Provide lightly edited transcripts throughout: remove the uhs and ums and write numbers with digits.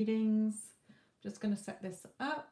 readings. Just going to set this up.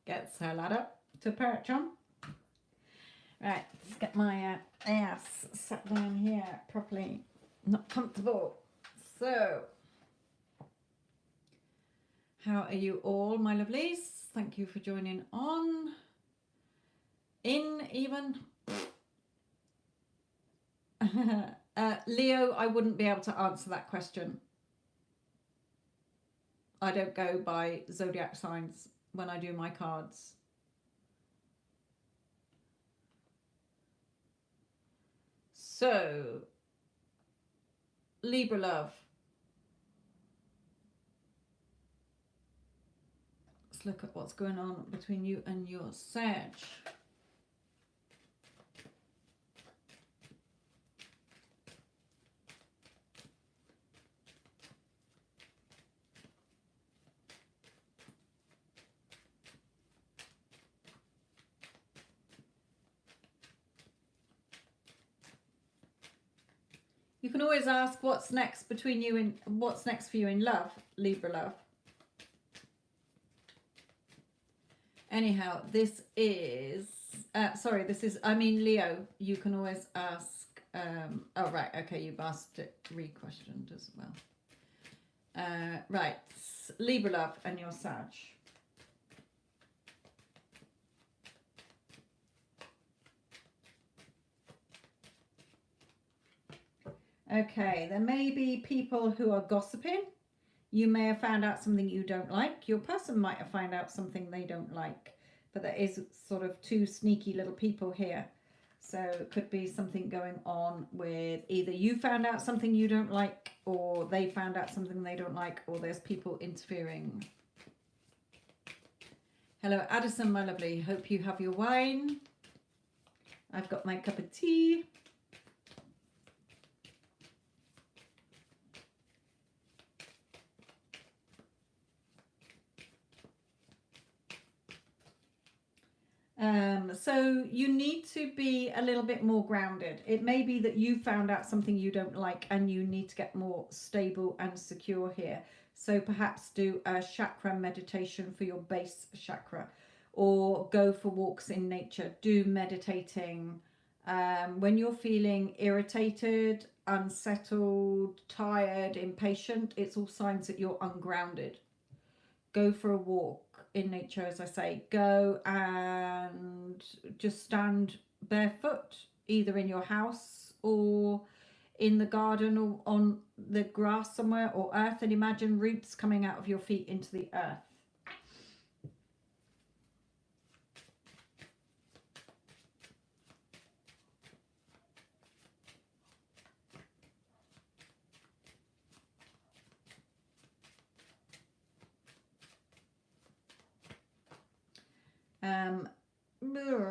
Gets her ladder to perch on. Right, let's get my ass sat down here properly. Not comfortable. So, how are you all, my lovelies? Thank you for joining on. In even. Leo, I wouldn't be able to answer that question. I don't go by zodiac signs when I do my cards. So, Libra love. Let's look at what's going on between you and your Sag. You can always ask what's next between you and what's next for you in love, Libra love. Anyhow, this is, I mean, Leo, you can always ask, oh, right, okay, you've asked it re-questioned as well. Right, Libra love and your Sag. Okay, there may be people who are gossiping. You may have found out something you don't like. Your person might have found out something they don't like. But there is sort of two sneaky little people here. So it could be something going on with either you found out something you don't like, or they found out something they don't like, or there's people interfering. Hello, Addison, my lovely. Hope you have your wine. I've got my cup of tea. So you need to be a little bit more grounded. It may be that you found out something you don't like and you need to get more stable and secure here. So perhaps do a chakra meditation for your base chakra, or go for walks in nature. Do meditating. When you're feeling irritated, unsettled, tired, impatient, it's all signs that you're ungrounded. Go for a walk in nature, as I say. Go and just stand barefoot, either in your house or in the garden or on the grass somewhere, or earth, and imagine roots coming out of your feet into the earth.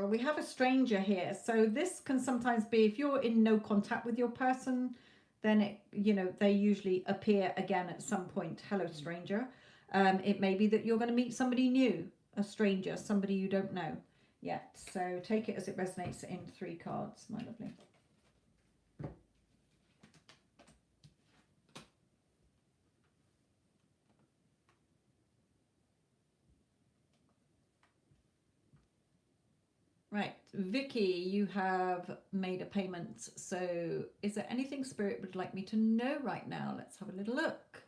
We have a stranger here, so this can sometimes be, if you're in no contact with your person, then it, you know, they usually appear again at some point. Hello, stranger. It may be that you're going to meet somebody new, a stranger, somebody you don't know yet. So take it as it resonates in 3 cards, my lovely. Right, Vicky, you have made a payment. So is there anything Spirit would like me to know right now? Let's have a little look.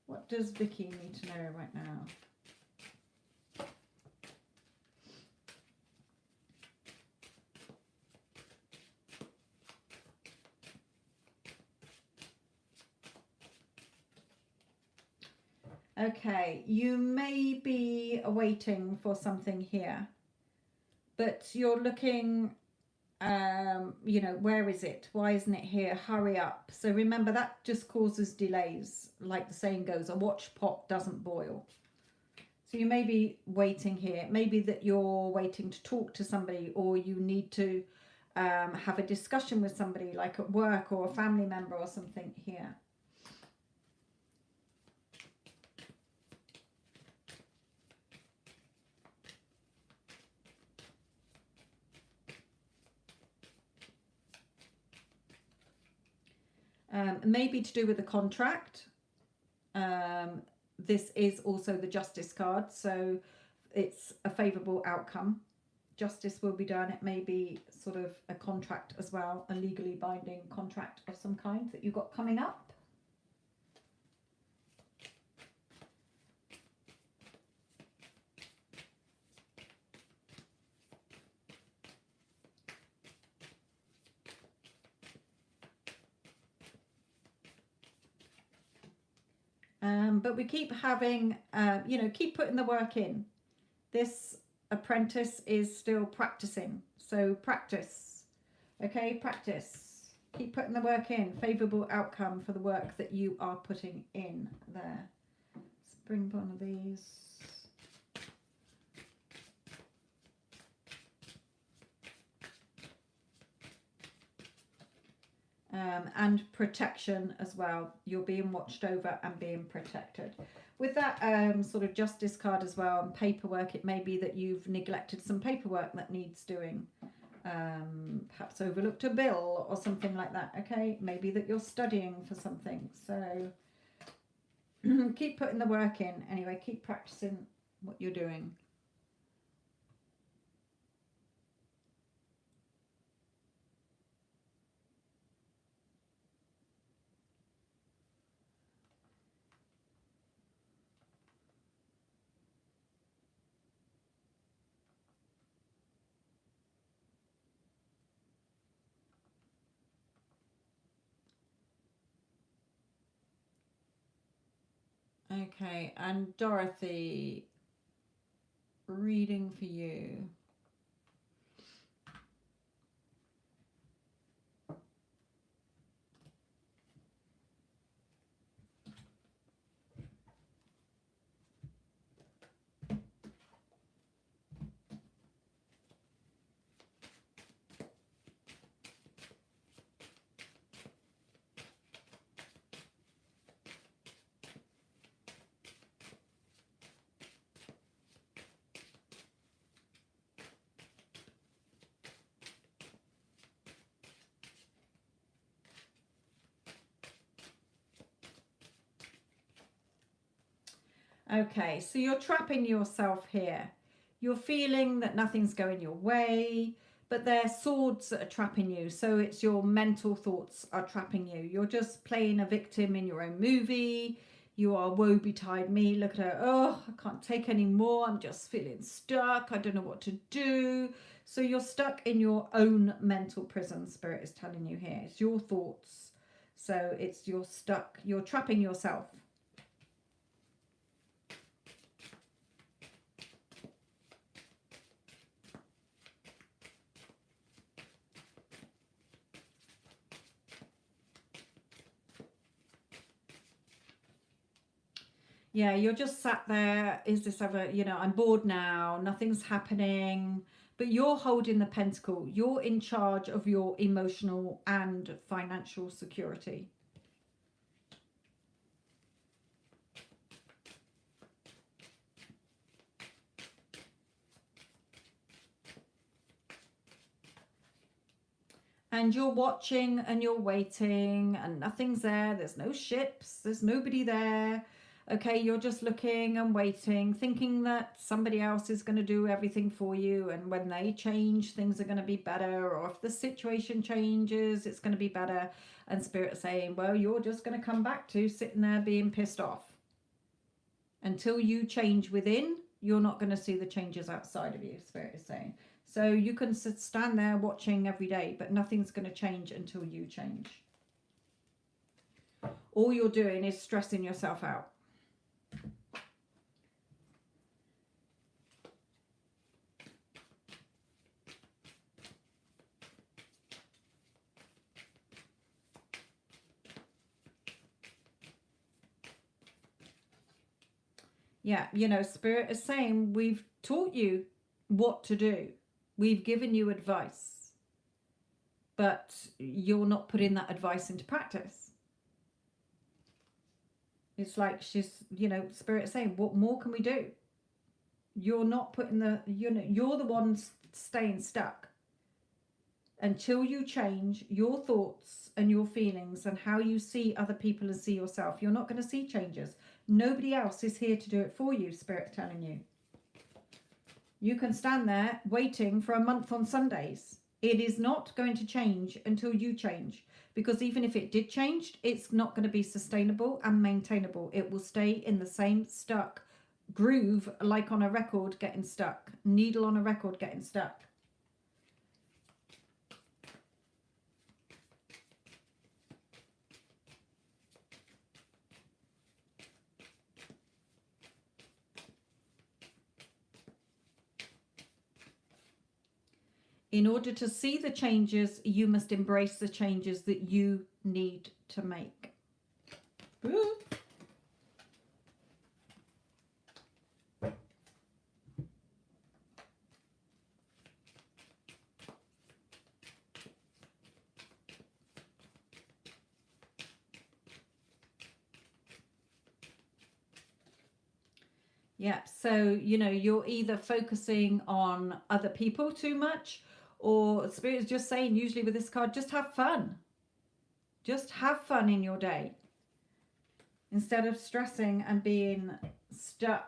What does Vicky need to know right now? Okay, you may be waiting for something here, but you're looking, you know, where is it? Why isn't it here? Hurry up. So remember, that just causes delays. Like the saying goes, a watch pot doesn't boil. So you may be waiting here. Maybe that you're waiting to talk to somebody, or you need to have a discussion with somebody, like at work or a family member or something here. Maybe to do with a contract. This is also the justice card, so it's a favourable outcome. Justice will be done. It may be sort of a contract as well, a legally binding contract of some kind that you've got coming up. But we keep having, you know, keep putting the work in. This apprentice is still practicing. So practice. Okay, practice. Keep putting the work in. Favourable outcome for the work that you are putting in there. Let's bring one of these. And protection as well. You're being watched over and being protected. With that sort of justice card as well, and paperwork, it may be that you've neglected some paperwork that needs doing. Perhaps overlooked a bill or something like that. Okay, maybe that you're studying for something. So keep putting the work in. Anyway, keep practicing what you're doing. Okay, and Dorothy, reading for you. Okay, so you're trapping yourself here. You're feeling that nothing's going your way, but they're swords that are trapping you. So it's your mental thoughts are trapping you. You're just playing a victim in your own movie. You are woe betide me. Look at her. Oh, I can't take any more. I'm just feeling stuck. I don't know what to do. So you're stuck in your own mental prison, Spirit is telling you here. It's your thoughts. So it's you're stuck. You're trapping yourself. Yeah, you're just sat there. Is this ever, you know, I'm bored now. Nothing's happening. But you're holding the pentacle. You're in charge of your emotional and financial security. And you're watching and you're waiting and nothing's there. There's no ships. There's nobody there. Okay, you're just looking and waiting, thinking that somebody else is going to do everything for you, and when they change, things are going to be better, or if the situation changes, it's going to be better. And Spirit is saying, well, you're just going to come back to sitting there being pissed off. Until you change within, you're not going to see the changes outside of you, Spirit is saying. So you can stand there watching every day, but nothing's going to change until you change. All you're doing is stressing yourself out. Yeah, you know, Spirit is saying, we've taught you what to do. We've given you advice, but you're not putting that advice into practice. It's like she's, you know, Spirit is saying, what more can we do? You're not putting the, you know, you're the ones staying stuck. Until you change your thoughts and your feelings and how you see other people and see yourself, you're not going to see changes. Nobody else is here to do it for you, Spirit telling you. You can stand there waiting for a month on Sundays. It is not going to change until you change. Because even if it did change, it's not going to be sustainable and maintainable. It will stay in the same stuck groove, like on a record getting stuck. Needle on a record getting stuck. In order to see the changes, you must embrace the changes that you need to make. Ooh. Yeah, so, you know, you're either focusing on other people too much, or Spirit is just saying, usually with this card, just have fun. Just have fun in your day. Instead of stressing and being stuck.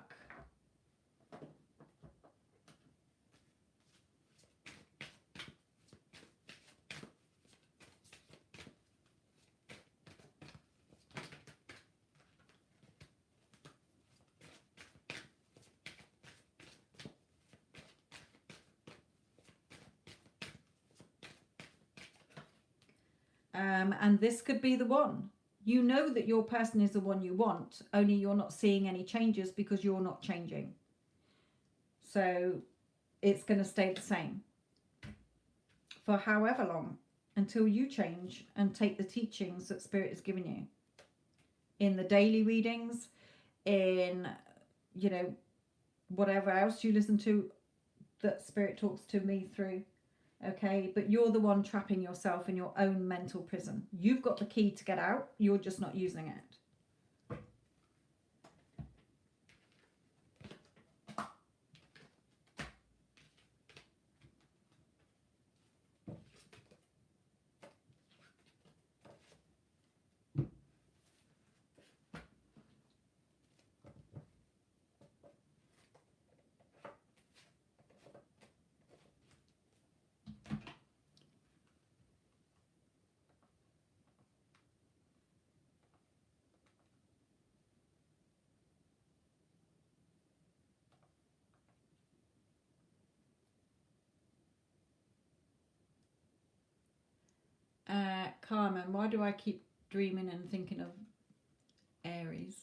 And this could be the one. You know that your person is the one you want, only you're not seeing any changes because you're not changing. So it's going to stay the same for however long, until you change and take the teachings that Spirit has given you. In the daily readings, in, you know, whatever else you listen to that Spirit talks to me through. Okay, but you're the one trapping yourself in your own mental prison. You've got the key to get out, you're just not using it. Carmen, why do I keep dreaming and thinking of Aries?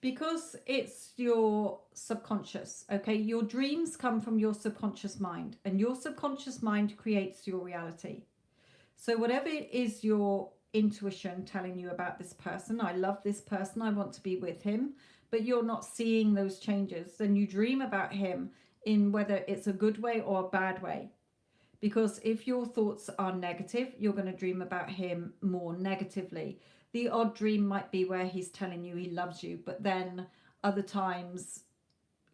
Because it's your subconscious, okay? Your dreams come from your subconscious mind, and your subconscious mind creates your reality. So whatever is your intuition telling you about this person, I love this person, I want to be with him, but you're not seeing those changes, then you dream about him in whether it's a good way or a bad way. Because if your thoughts are negative, you're going to dream about him more negatively. The odd dream might be where he's telling you he loves you, but then other times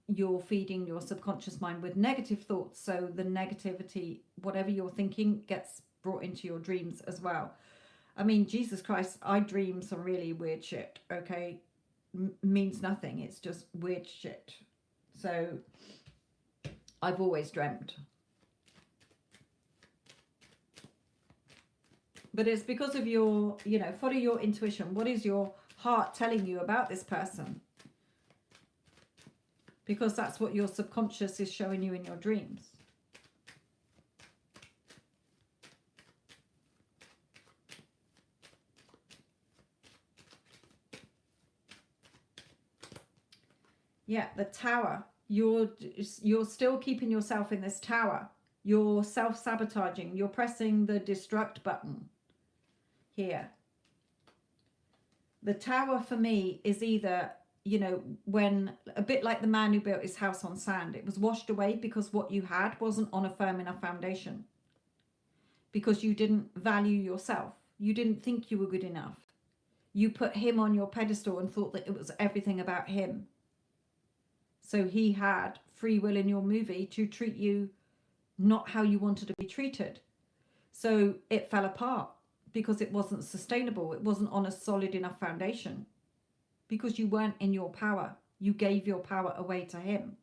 you're feeding your subconscious mind with negative thoughts. So the negativity, whatever you're thinking, gets brought into your dreams as well. I mean, Jesus Christ, I dream some really weird shit, okay? Means nothing. It's just weird shit. So I've always dreamt. But it's because of your, follow your intuition. What is your heart telling you about this person? Because that's what your subconscious is showing you in your dreams. Yeah, the tower. You're still keeping yourself in this tower. You're self-sabotaging. You're pressing the destruct button here. The tower for me is either, when a bit like the man who built his house on sand, it was washed away because what you had wasn't on a firm enough foundation. Because you didn't value yourself. You didn't think you were good enough. You put him on your pedestal and thought that it was everything about him. So he had free will in your movie to treat you not how you wanted to be treated. So it fell apart because it wasn't sustainable. It wasn't on a solid enough foundation because you weren't in your power. You gave your power away to him.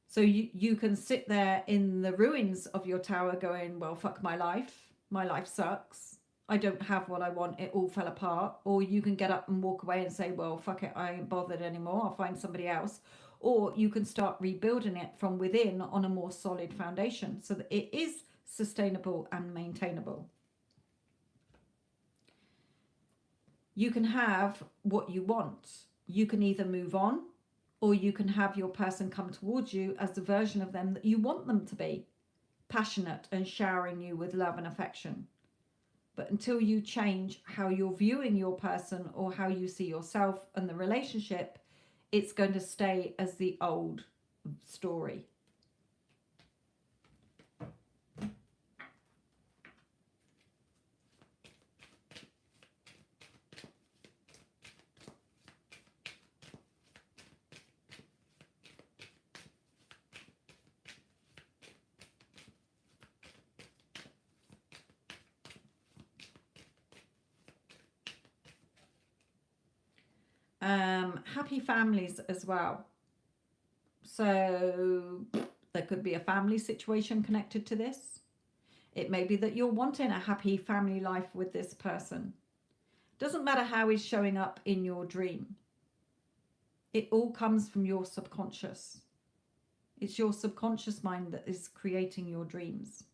So you can sit there in the ruins of your tower going, well, fuck my life. My life sucks. I don't have what I want. It all fell apart. Or you can get up and walk away and say, well, fuck it. I ain't bothered anymore. I'll find somebody else. Or you can start rebuilding it from within on a more solid foundation so that it is sustainable and maintainable. You can have what you want. You can either move on, or you can have your person come towards you as the version of them that you want them to be, passionate and showering you with love and affection. But until you change how you're viewing your person or how you see yourself and the relationship, it's going to stay as the old story. Happy families as well. So there could be a family situation connected to this. It may be that you're wanting a happy family life with this person. Doesn't matter how he's showing up in your dream. It all comes from your subconscious. It's your subconscious mind that is creating your dreams.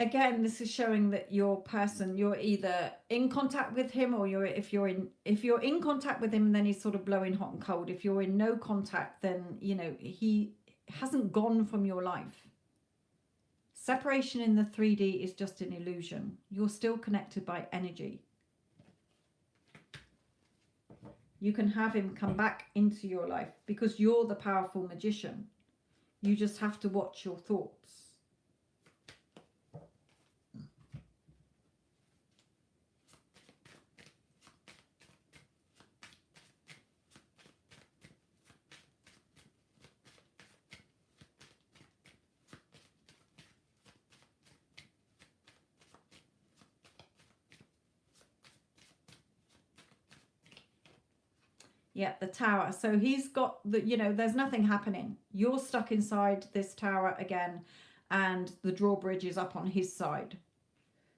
Again, this is showing that your person, you're either in contact with him, or if you're in contact with him, then he's sort of blowing hot and cold. If you're in no contact, then he hasn't gone from your life. Separation in the 3D is just an illusion. You're still connected by energy. You can have him come back into your life because you're the powerful magician. You just have to watch your thoughts. Yeah, the tower. So he's got the, there's nothing happening. You're stuck inside this tower again, and the drawbridge is up on his side.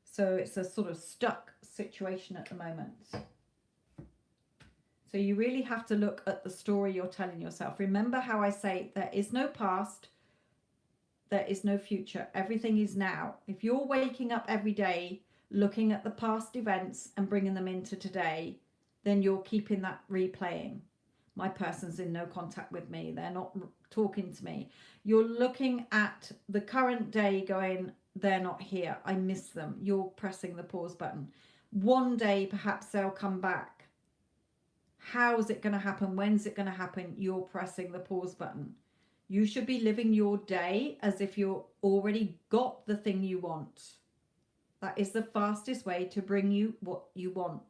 So it's a sort of stuck situation at the moment. So you really have to look at the story you're telling yourself. Remember how I say there is no past, there is no future. Everything is now. If you're waking up every day looking at the past events and bringing them into today, then you're keeping that replaying. My person's in no contact with me. They're not talking to me. You're looking at the current day going, they're not here. I miss them. You're pressing the pause button. One day, perhaps they'll come back. How is it going to happen? When's it going to happen? You're pressing the pause button. You should be living your day as if you're already got the thing you want. That is the fastest way to bring you what you want.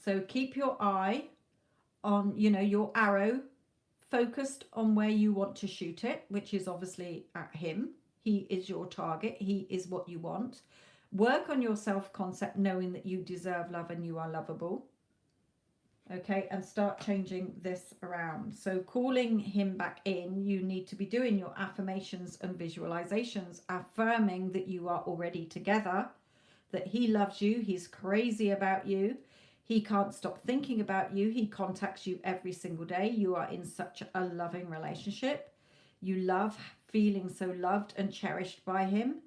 So keep your eye on, your arrow focused on where you want to shoot it, which is obviously at him. He is your target. He is what you want. Work on your self-concept, knowing that you deserve love and you are lovable. Okay, and start changing this around. So calling him back in, you need to be doing your affirmations and visualizations, affirming that you are already together, that he loves you, he's crazy about you, he can't stop thinking about you, he contacts you every single day, you are in such a loving relationship, you love feeling so loved and cherished by him.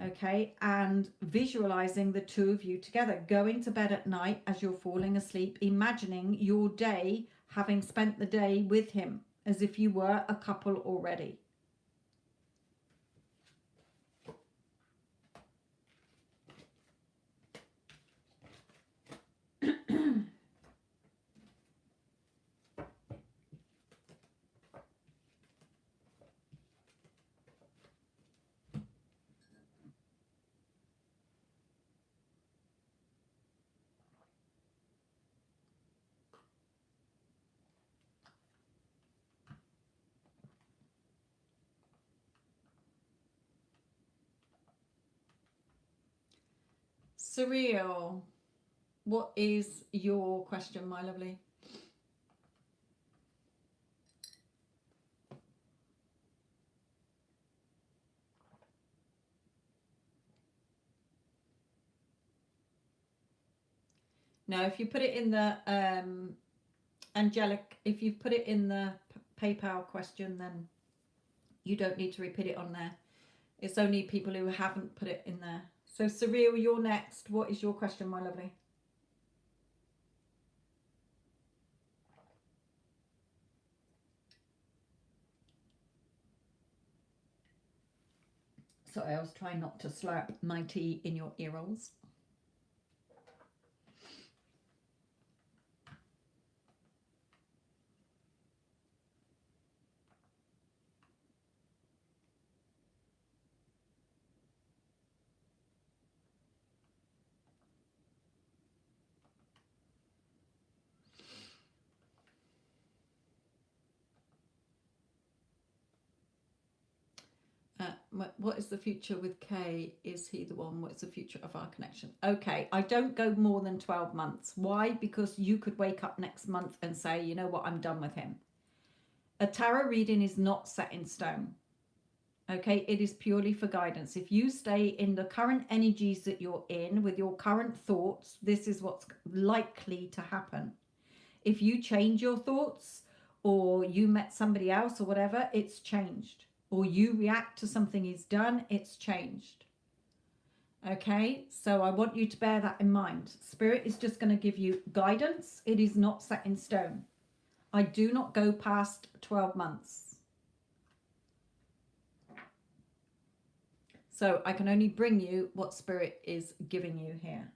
Okay, and visualizing the two of you together, going to bed at night as you're falling asleep, imagining your day, having spent the day with him as if you were a couple already. Surreal. What is your question, my lovely? Now, if you put it in the angelic, if you put it in the PayPal question, then you don't need to repeat it on there. It's only people who haven't put it in there. So, Surreal, you're next. What is your question, my lovely? Sorry, I was trying not to slurp my tea in your ear rolls. What is the future with Kay? Is he the one? What's the future of our connection? Okay, I don't go more than 12 months. Why? Because you could wake up next month and say, you know what, I'm done with him. A tarot reading is not set in stone. Okay, it is purely for guidance. If you stay in the current energies that you're in with your current thoughts, this is what's likely to happen. If you change your thoughts or you met somebody else or whatever, it's changed. Or you react to something he's done, it's changed. Okay, so I want you to bear that in mind. Spirit is just going to give you guidance. It is not set in stone. I do not go past 12 months. So I can only bring you what Spirit is giving you here.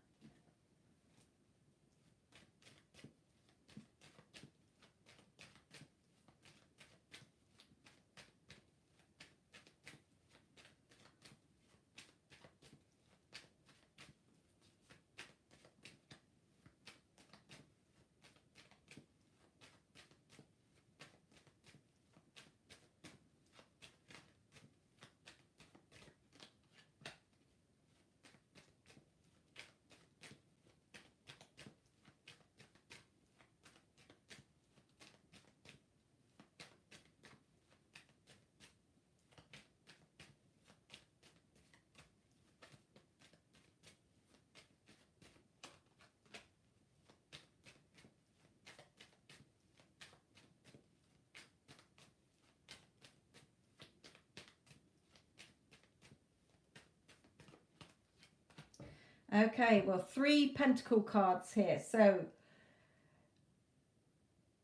Okay, well, 3 pentacle cards here. So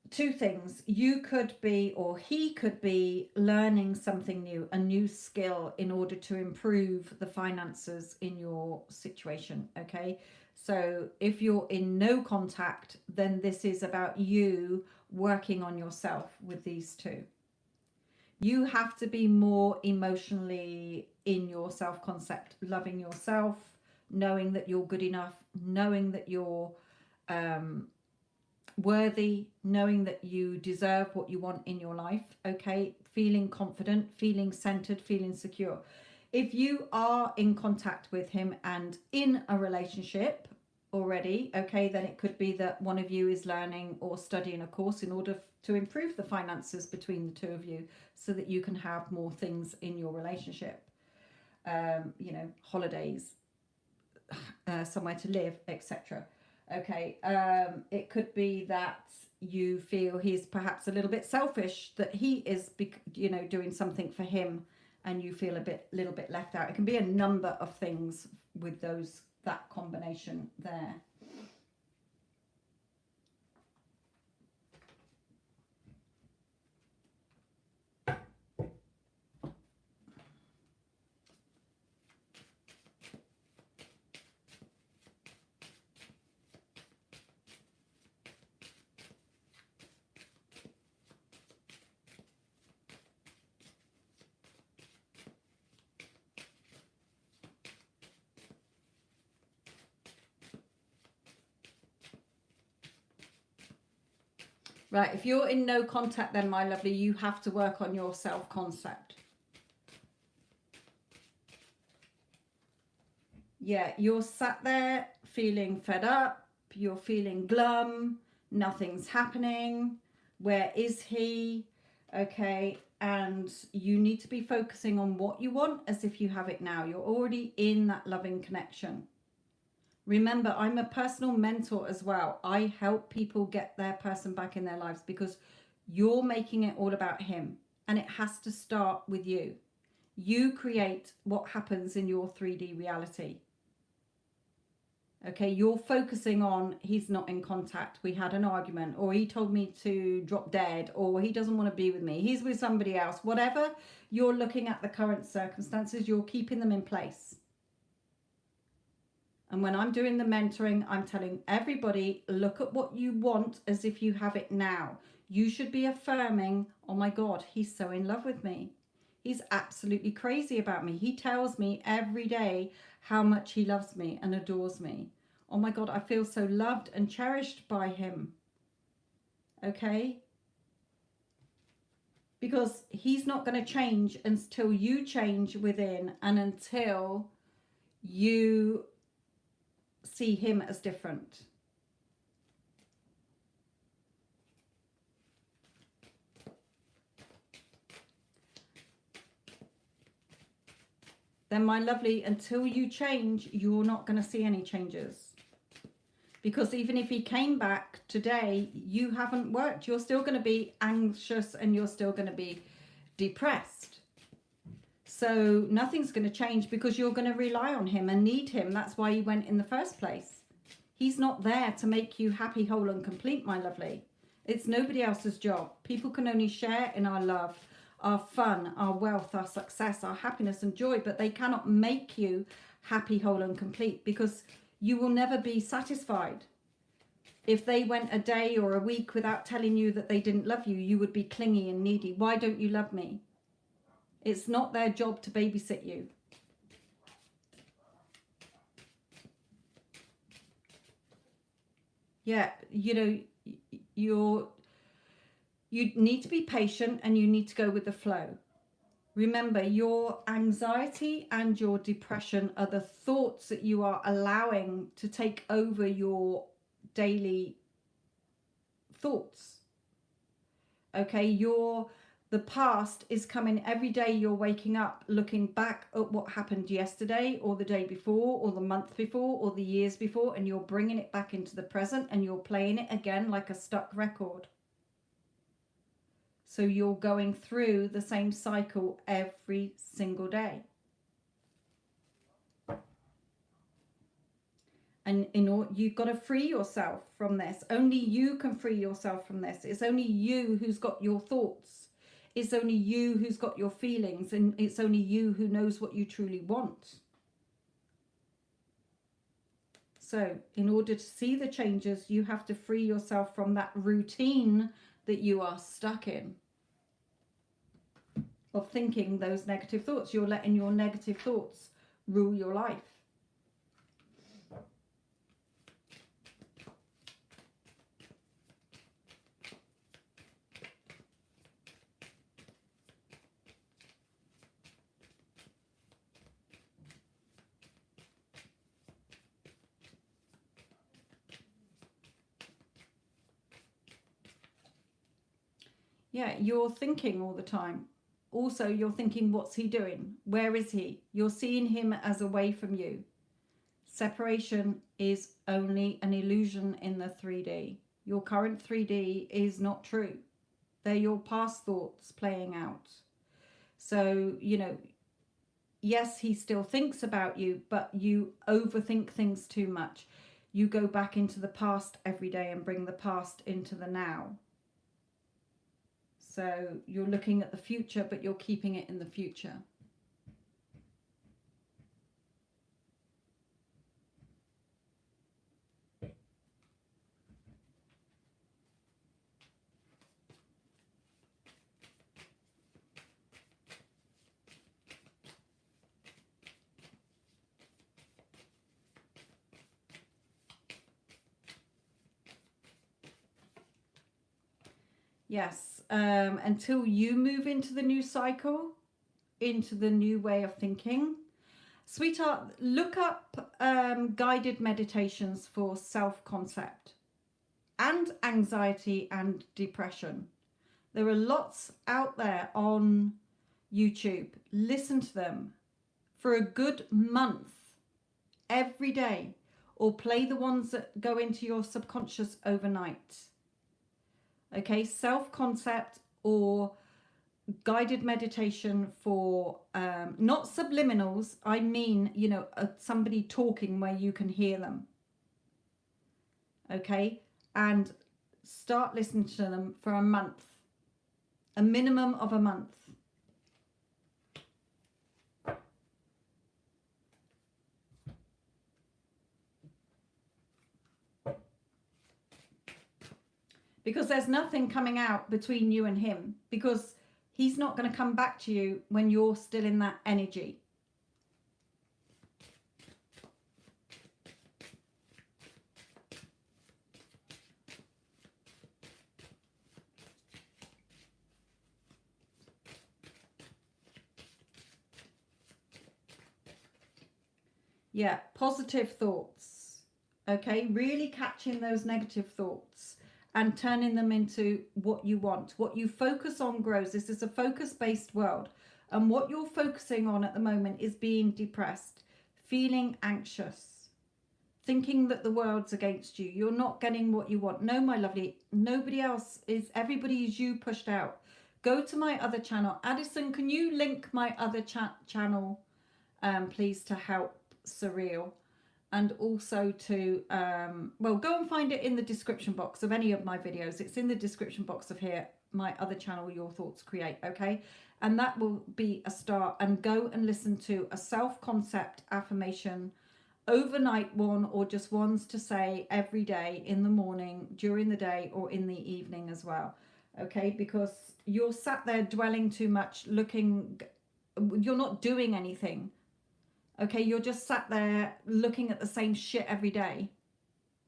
two things. You could be, or he could be, learning something new, a new skill in order to improve the finances in your situation. Okay, so if you're in no contact, then this is about you working on yourself with these two. You have to be more emotionally in your self-concept, loving yourself, knowing that you're good enough, knowing that you're worthy, knowing that you deserve what you want in your life. Okay, feeling confident, feeling centered, feeling secure. If you are in contact with him and in a relationship already, okay, then it could be that one of you is learning or studying a course in order to improve the finances between the two of you, so that you can have more things in your relationship. You know, holidays, somewhere to live, etc. Okay, it could be that you feel he's perhaps a little bit selfish, that he is, you know, doing something for him, and you feel little bit left out. It can be a number of things with that combination there. Right, if you're in no contact, then my lovely, you have to work on your self-concept. Yeah, you're sat there feeling fed up, you're feeling glum, nothing's happening. Where is he? Okay, and you need to be focusing on what you want as if you have it now. You're already in that loving connection. Remember, I'm a personal mentor as well. I help people get their person back in their lives, because you're making it all about him, and it has to start with you. You create what happens in your 3D reality. Okay, you're focusing on he's not in contact, we had an argument, or he told me to drop dead, or he doesn't want to be with me, he's with somebody else. Whatever, you're looking at the current circumstances, you're keeping them in place. And when I'm doing the mentoring, I'm telling everybody, look at what you want as if you have it now. You should be affirming, oh my God, he's so in love with me. He's absolutely crazy about me. He tells me every day how much he loves me and adores me. Oh my God, I feel so loved and cherished by him. Okay? Because he's not going to change until you change within, and until you see him as different. Then my lovely, until you change, you're not going to see any changes. Because even if he came back today, you haven't worked. You're still going to be anxious, and you're still going to be depressed. So nothing's going to change, because you're going to rely on him and need him. That's why you went in the first place. He's not there to make you happy, whole and complete, my lovely. It's nobody else's job. People can only share in our love, our fun, our wealth, our success, our happiness and joy, but they cannot make you happy, whole and complete, because you will never be satisfied. If they went a day or a week without telling you that they didn't love you, you would be clingy and needy. Why don't you love me? It's not their job to babysit you. Yeah, you know, you need to be patient, and you need to go with the flow. Remember, your anxiety and your depression are the thoughts that you are allowing to take over your daily thoughts. Okay, the past is coming every day. You're waking up looking back at what happened yesterday, or the day before, or the month before, or the years before, and you're bringing it back into the present, and you're playing it again like a stuck record. So you're going through the same cycle every single day. And you've got to free yourself from this. Only you can free yourself from this. It's only you who's got your thoughts. It's only you who's got your feelings, and it's only you who knows what you truly want. So in order to see the changes, you have to free yourself from that routine that you are stuck in of thinking those negative thoughts. You're letting your negative thoughts rule your life. Yeah, you're thinking all the time. Also, you're thinking, what's he doing? Where is he? You're seeing him as away from you. Separation is only an illusion in the 3D. Your current 3D is not true. They're your past thoughts playing out. So, you know, yes, he still thinks about you, but you overthink things too much. You go back into the past every day and bring the past into the now. So you're looking at the future, but you're keeping it in the future. Yes, until you move into the new cycle, into the new way of thinking. Sweetheart, look up guided meditations for self-concept and anxiety and depression. There are lots out there on YouTube. Listen to them for a good month every day, or play the ones that go into your subconscious overnight. Okay, self-concept or guided meditation for not subliminals. I mean, you know, somebody talking where you can hear them. Okay, and start listening to them for a month, a minimum of a month. Because there's nothing coming out between you and him, because he's not going to come back to you when you're still in that energy. Yeah, positive thoughts. Okay, really catching those negative thoughts and turning them into what you want. What you focus on grows. This is a focus-based world. And what you're focusing on at the moment is being depressed, feeling anxious, thinking that the world's against you. You're not getting what you want. No, my lovely, nobody else is. Everybody is you pushed out. Go to my other channel. Addison, can you link my other channel, please, to help Surreal? And also to, well, go and find it in the description box of any of my videos. It's in the description box of here, my other channel, Your Thoughts Create, okay? And that will be a start. And go and listen to a self-concept affirmation, overnight one, or just ones to say every day, in the morning, during the day, or in the evening as well, okay? Because you're sat there dwelling too much, looking, you're not doing anything. Okay, you're just sat there looking at the same shit every day.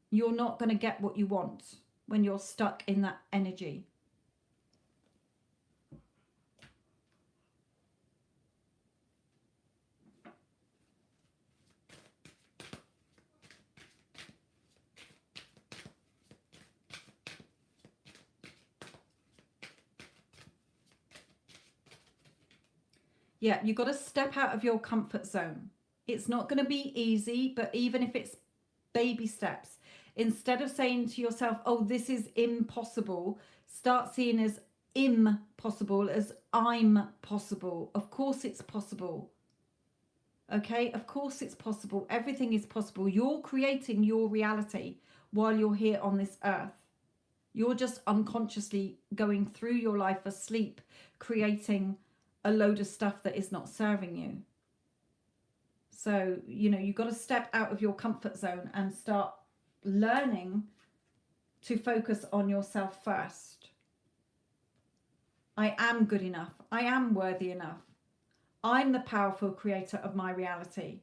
You're not going to get what you want when you're stuck in that energy. Yeah, you've got to step out of your comfort zone. It's not going to be easy, but even if it's baby steps, instead of saying to yourself, oh, this is impossible, start seeing as impossible as I'm possible. Of course it's possible. Okay, of course it's possible. Everything is possible. You're creating your reality while you're here on this earth. You're just unconsciously going through your life asleep, creating a load of stuff that is not serving you. So, you know, you've got to step out of your comfort zone and start learning to focus on yourself first. I am good enough. I am worthy enough. I'm the powerful creator of my reality.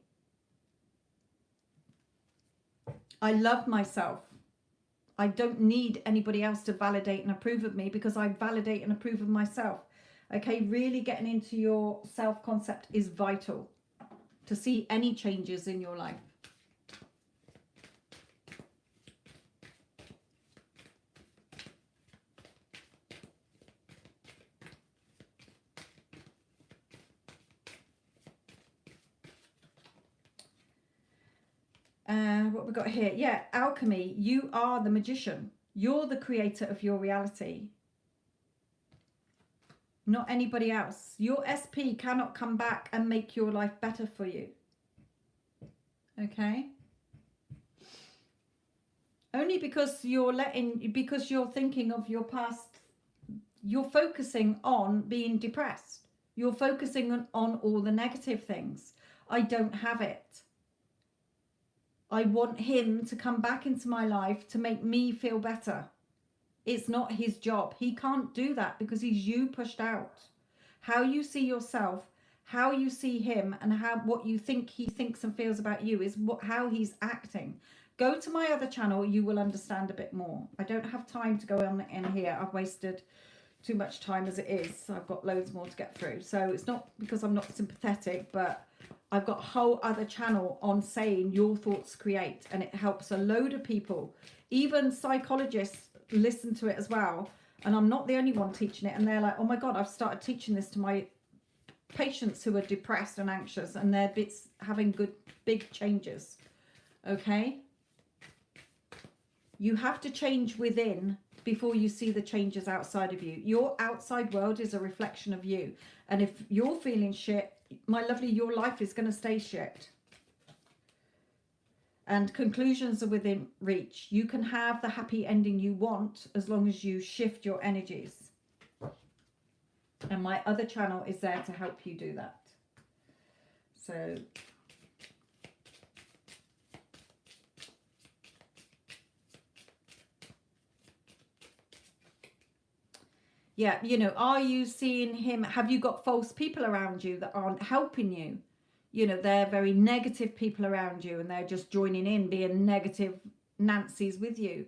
I love myself. I don't need anybody else to validate and approve of me, because I validate and approve of myself. Okay, really getting into your self-concept is vital to see any changes in your life. What we got here? Yeah, alchemy. You are the magician. You're the creator of your reality. Not anybody else. Your SP cannot come back and make your life better for you. Okay? Only because because you're thinking of your past, you're focusing on being depressed. You're focusing on all the negative things. I don't have it. I want him to come back into my life to make me feel better. It's not his job. He can't do that because he's you pushed out. How you see yourself, how you see him, and what you think he thinks and feels about you is how he's acting. Go to my other channel, you will understand a bit more. I don't have time to go on in here. I've wasted too much time as it is. I've got loads more to get through. So it's not because I'm not sympathetic, but I've got a whole other channel on saying your thoughts create, and it helps a load of people. Even psychologists listen to it as well, and I'm not the only one teaching it, and they're like, oh my god, I've started teaching this to my patients who are depressed and anxious, and they're having good big changes. Okay, you have to change within before you see the changes outside of you. Your outside world is a reflection of you, and if you're feeling shit, my lovely, your life is going to stay shit. And conclusions are within reach. You can have the happy ending you want as long as you shift your energies. And my other channel is there to help you do that. So yeah, you know, are you seeing him? Have you got false people around you that aren't helping you? You know, they're very negative people around you, and they're just joining in, being negative Nancy's with you.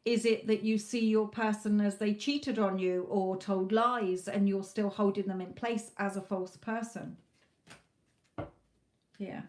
Is it that you see your person as they cheated on you or told lies, and you're still holding them in place as a false person? Yeah.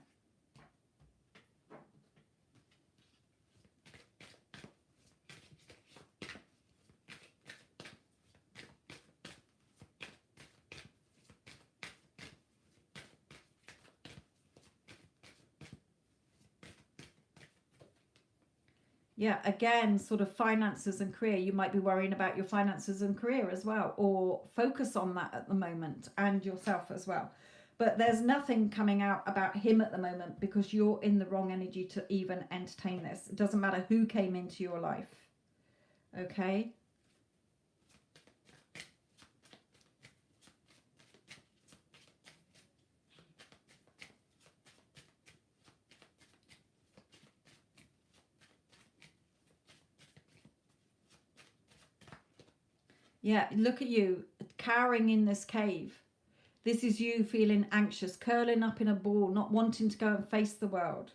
Yeah, again, sort of finances and career. You might be worrying about your finances and career as well, or focus on that at the moment, and yourself as well. But there's nothing coming out about him at the moment because you're in the wrong energy to even entertain this. It doesn't matter who came into your life. Okay? Yeah, look at you cowering in this cave. This is you feeling anxious, curling up in a ball, not wanting to go and face the world.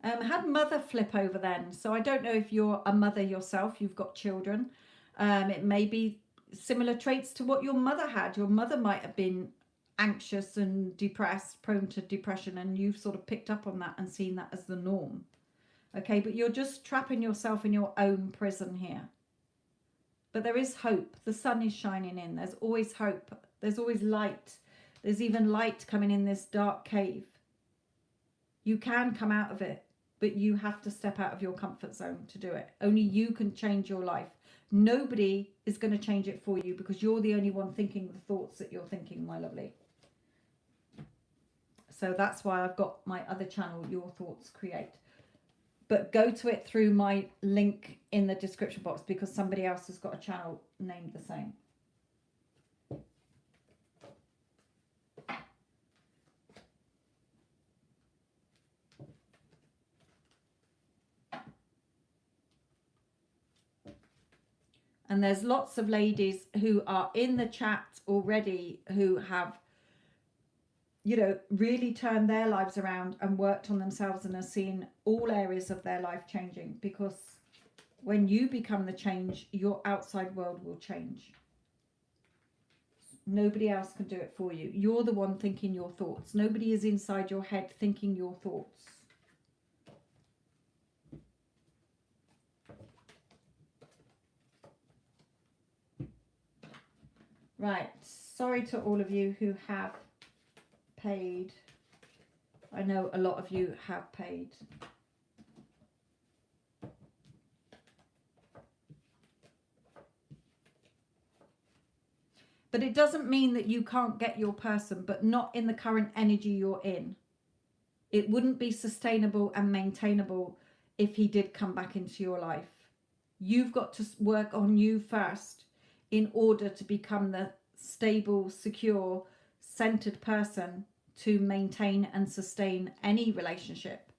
Had mother flip over then. So I don't know if you're a mother yourself, you've got children. It may be similar traits to what your mother had. Your mother might have been anxious and depressed, prone to depression, and you've sort of picked up on that and seen that as the norm. Okay, but you're just trapping yourself in your own prison here. But there is hope. The sun is shining in. There's always hope. There's always light. There's even light coming in this dark cave. You can come out of it, but you have to step out of your comfort zone to do it. Only you can change your life. Nobody is going to change it for you, because you're the only one thinking the thoughts that you're thinking, my lovely. So that's why I've got my other channel, Your Thoughts Create. But go to it through my link in the description box, because somebody else has got a channel named the same. And there's lots of ladies who are in the chat already who have, you know, really turned their lives around and worked on themselves and are seeing all areas of their life changing. Because when you become the change, your outside world will change. Nobody else can do it for you. You're the one thinking your thoughts. Nobody is inside your head thinking your thoughts. Right, sorry to all of you who have paid. I know a lot of you have paid. But it doesn't mean that you can't get your person, but not in the current energy you're in. It wouldn't be sustainable and maintainable if he did come back into your life. You've got to work on you first in order to become the stable, secure, centered person to maintain and sustain any relationship.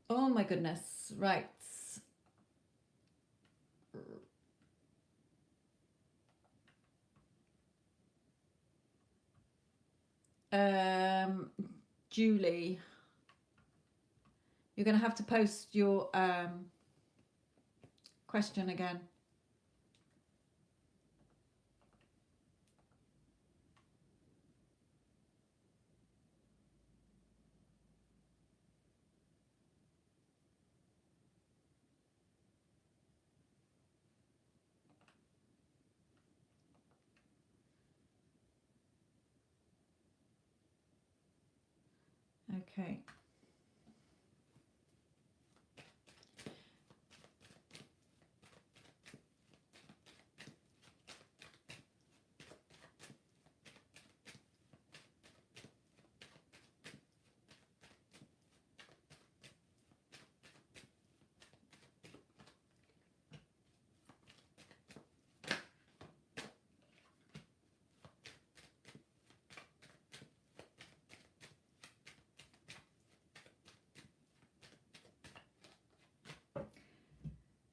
Oh my goodness, right. Julie, you're going to have to post your question again. Okay.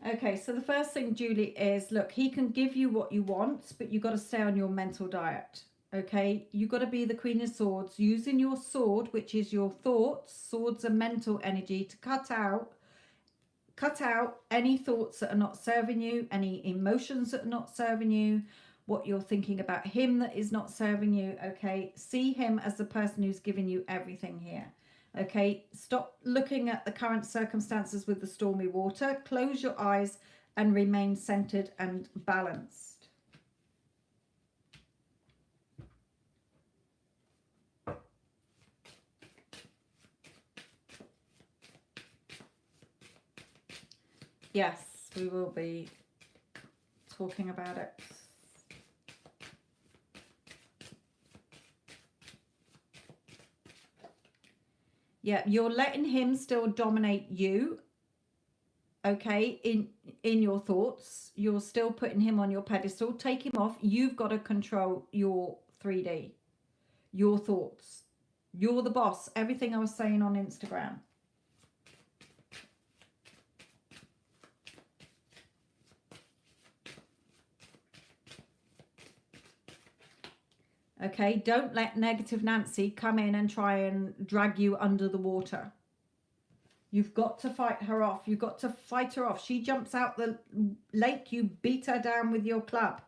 Okay, so the first thing, Julie, is look, he can give you what you want, but you've got to stay on your mental diet. Okay, you've got to be the Queen of Swords, using your sword, which is your thoughts. Swords are mental energy, to cut out any thoughts that are not serving you, any emotions that are not serving you, what you're thinking about him that is not serving you. Okay, see him as the person who's giving you everything here. Okay, stop looking at the current circumstances with the stormy water. Close your eyes and remain centered and balanced. Yes, we will be talking about it. Yeah, you're letting him still dominate you, okay, in your thoughts. You're still putting him on your pedestal. Take him off. You've got to control your 3D, your thoughts. You're the boss. Everything I was saying on Instagram. Okay, don't let negative Nancy come in and try and drag you under the water. You've got to fight her off. You've got to fight her off. She jumps out the lake, you beat her down with your club.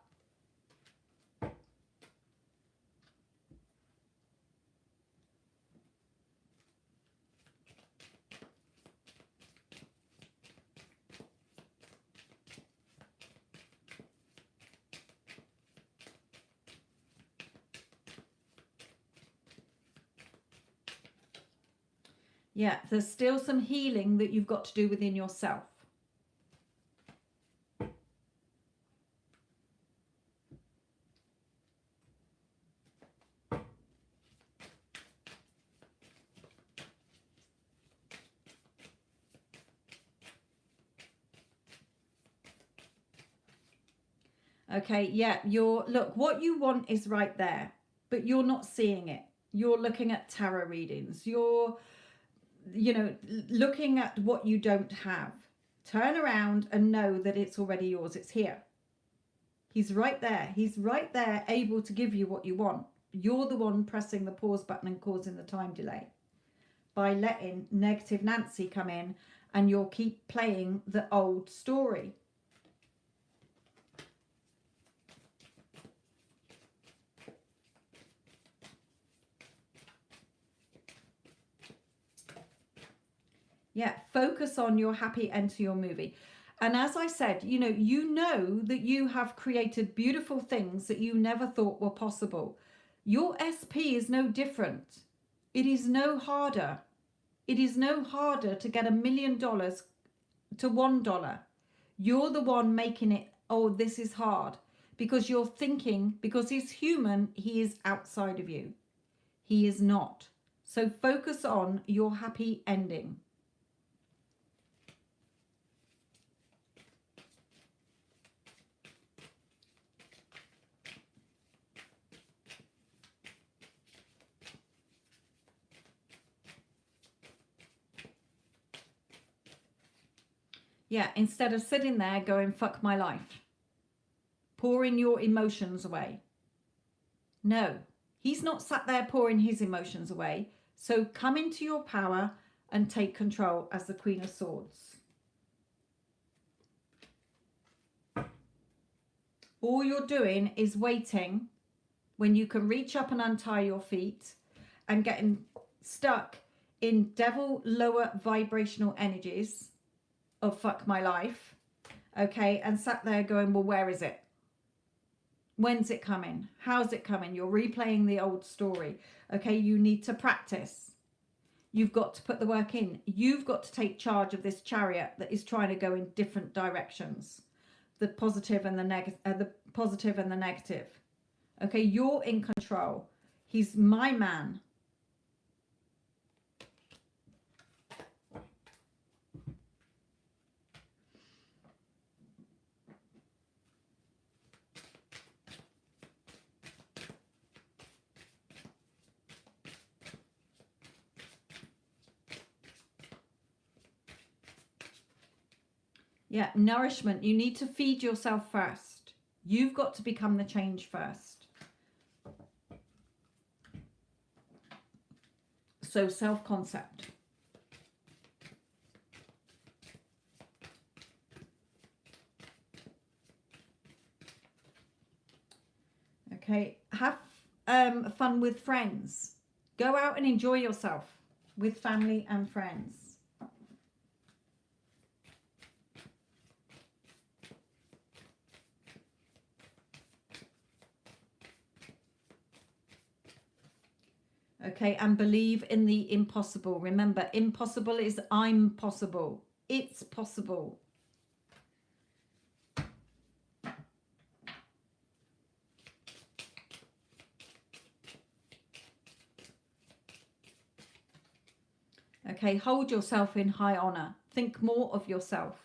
Yeah, there's still some healing that you've got to do within yourself. Okay, yeah, look, what you want is right there, but you're not seeing it. You're looking at tarot readings. You're, looking at what you don't have. Turn around and know that it's already yours. It's here. He's right there. He's right there, able to give you what you want. You're the one pressing the pause button and causing the time delay by letting negative Nancy come in, and you'll keep playing the old story. Yeah, focus on your happy end to your movie. And as I said, you know that you have created beautiful things that you never thought were possible. Your SP is no different. It is no harder. It is no harder to get $1 million to $1. You're the one making it, oh, this is hard. Because you're thinking, because he's human, he is outside of you. He is not. So focus on your happy ending. Yeah, instead of sitting there going, fuck my life, pouring your emotions away. No, he's not sat there pouring his emotions away. So come into your power and take control as the Queen of Swords. All you're doing is waiting when you can reach up and untie your feet and getting stuck in devil lower vibrational energies of fuck my life, okay, and sat there going, well, where is it? When's it coming? How's it coming? You're replaying the old story, okay? You need to practice. You've got to put the work in. You've got to take charge of this chariot that is trying to go in different directions, the positive and the negative. Okay, you're in control. He's my man. Yeah, nourishment. You need to feed yourself first. You've got to become the change first. So self-concept. Okay, have fun with friends. Go out and enjoy yourself with family and friends. Okay, and believe in the impossible. Remember, impossible is I'm possible. It's possible. Okay, hold yourself in high honor. Think more of yourself.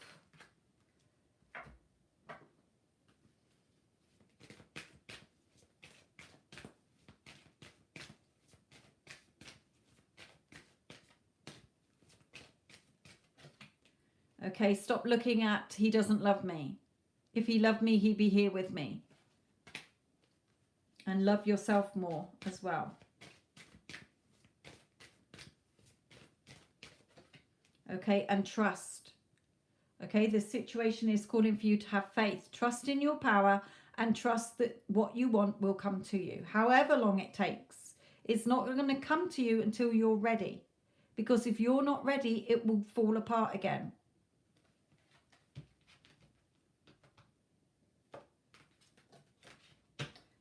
Okay, stop looking at he doesn't love me. If he loved me, he'd be here with me. And love yourself more as well. Okay, and trust. Okay, this situation is calling for you to have faith. Trust in your power and trust that what you want will come to you. However long it takes, it's not going to come to you until you're ready. Because if you're not ready, it will fall apart again.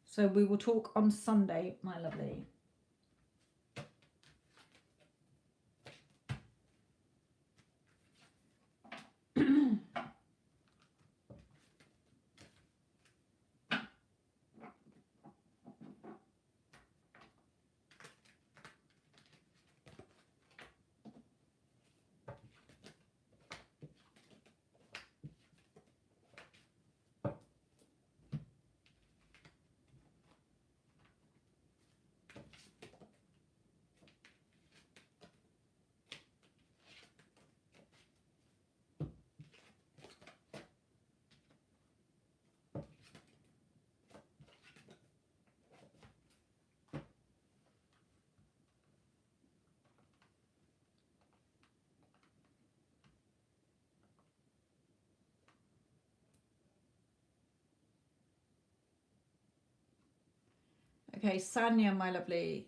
So we will talk on Sunday, my lovely. Okay, Sanya, my lovely.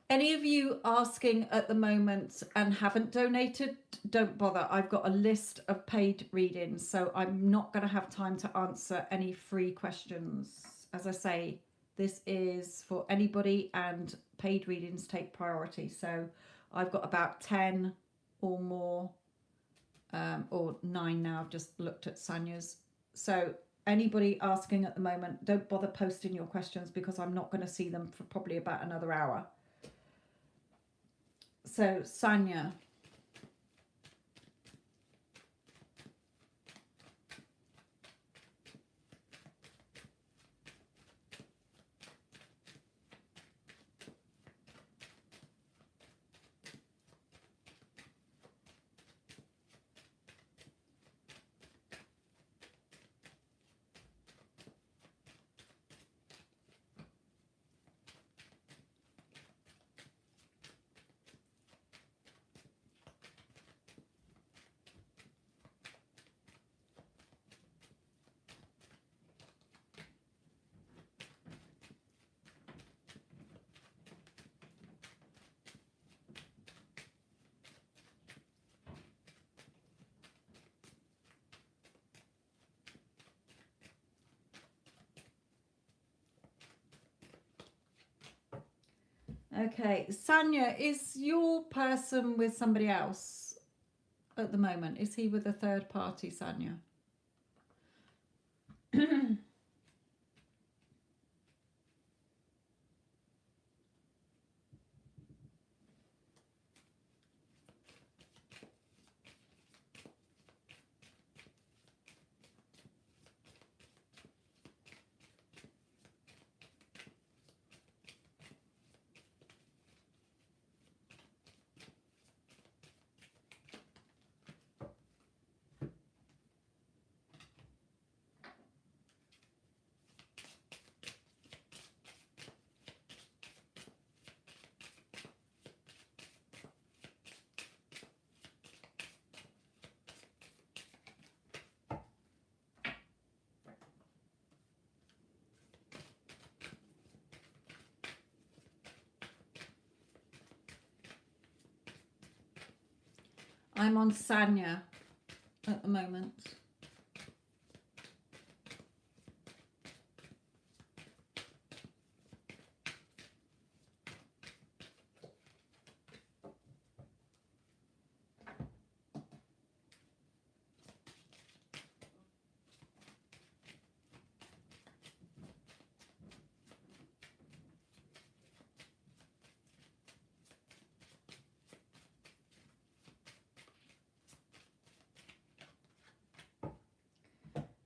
Any of you asking at the moment and haven't donated, don't bother. I've got a list of paid readings, so I'm not going to have time to answer any free questions. As I say, this is for anybody, and paid readings take priority. So I've got about 10 or more, or 9 now. I've just looked at Sanya's. So anybody asking at the moment, don't bother posting your questions, because I'm not going to see them for probably about another hour. So Sanya, okay, Sanya, is your person with somebody else at the moment? Is he with a third party, Sanya? I'm on Sanya at the moment.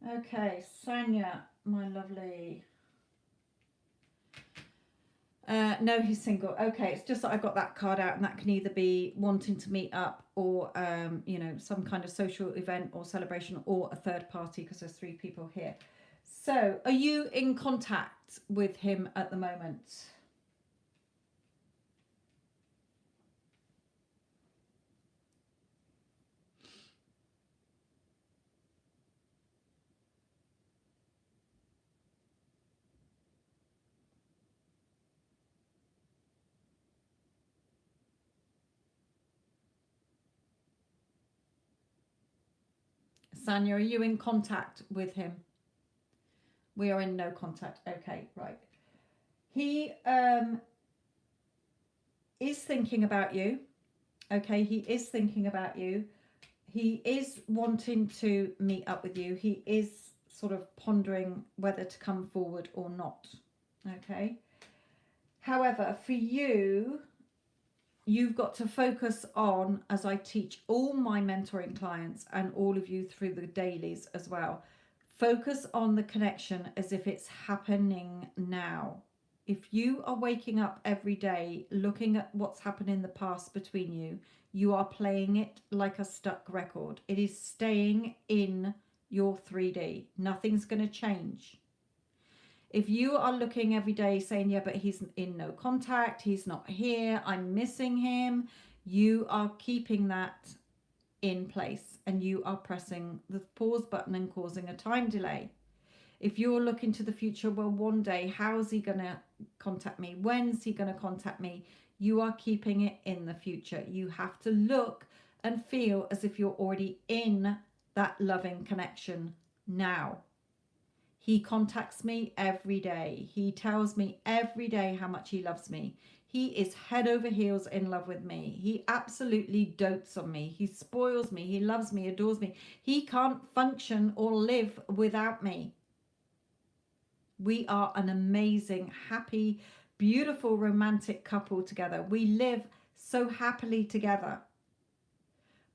Okay, Sanya, my lovely. No, he's single. Okay, it's just that I got that card out, and that can either be wanting to meet up, or you know, some kind of social event or celebration, or a third party, because there's 3 people here. So, are you in contact with him at the moment? Sanya, are you in contact with him? We are in no contact. Okay, right. He is thinking about you. Okay, he is thinking about you. He is wanting to meet up with you. He is sort of pondering whether to come forward or not. Okay. However, for you, you've got to focus on, as I teach all my mentoring clients and all of you through the dailies as well, focus on the connection as if it's happening now. If you are waking up every day looking at what's happened in the past between you, you are playing it like a stuck record. It is staying in your 3D. Nothing's going to change. If you are looking every day saying, yeah, but he's in no contact, he's not here, I'm missing him, you are keeping that in place, and you are pressing the pause button and causing a time delay. If you're looking to the future, well, one day, how's he going to contact me? When's he going to contact me? You are keeping it in the future. You have to look and feel as if you're already in that loving connection now. He contacts me every day. He tells me every day how much he loves me. He is head over heels in love with me. He absolutely dotes on me. He spoils me. He loves me, adores me. He can't function or live without me. We are an amazing, happy, beautiful, romantic couple together. We live so happily together.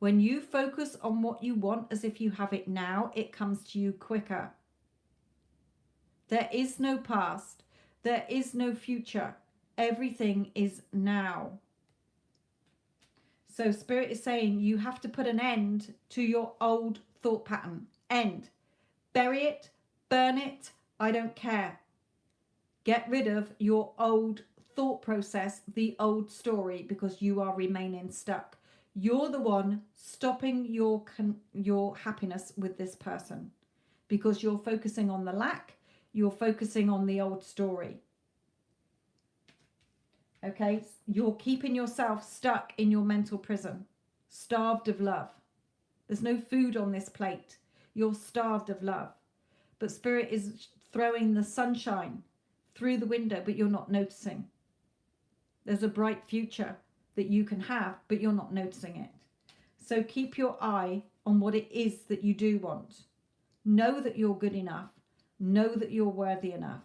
When you focus on what you want as if you have it now, it comes to you quicker. There is no past. There is no future. Everything is now. So Spirit is saying you have to put an end to your old thought pattern. End. Bury it. Burn it. I don't care. Get rid of your old thought process, the old story, because you are remaining stuck. You're the one stopping your happiness with this person because you're focusing on the lack. You're focusing on the old story. Okay? You're keeping yourself stuck in your mental prison, starved of love. There's no food on this plate. You're starved of love. But Spirit is throwing the sunshine through the window, but you're not noticing. There's a bright future that you can have, but you're not noticing it. So keep your eye on what it is that you do want. Know that you're good enough. Know that you're worthy enough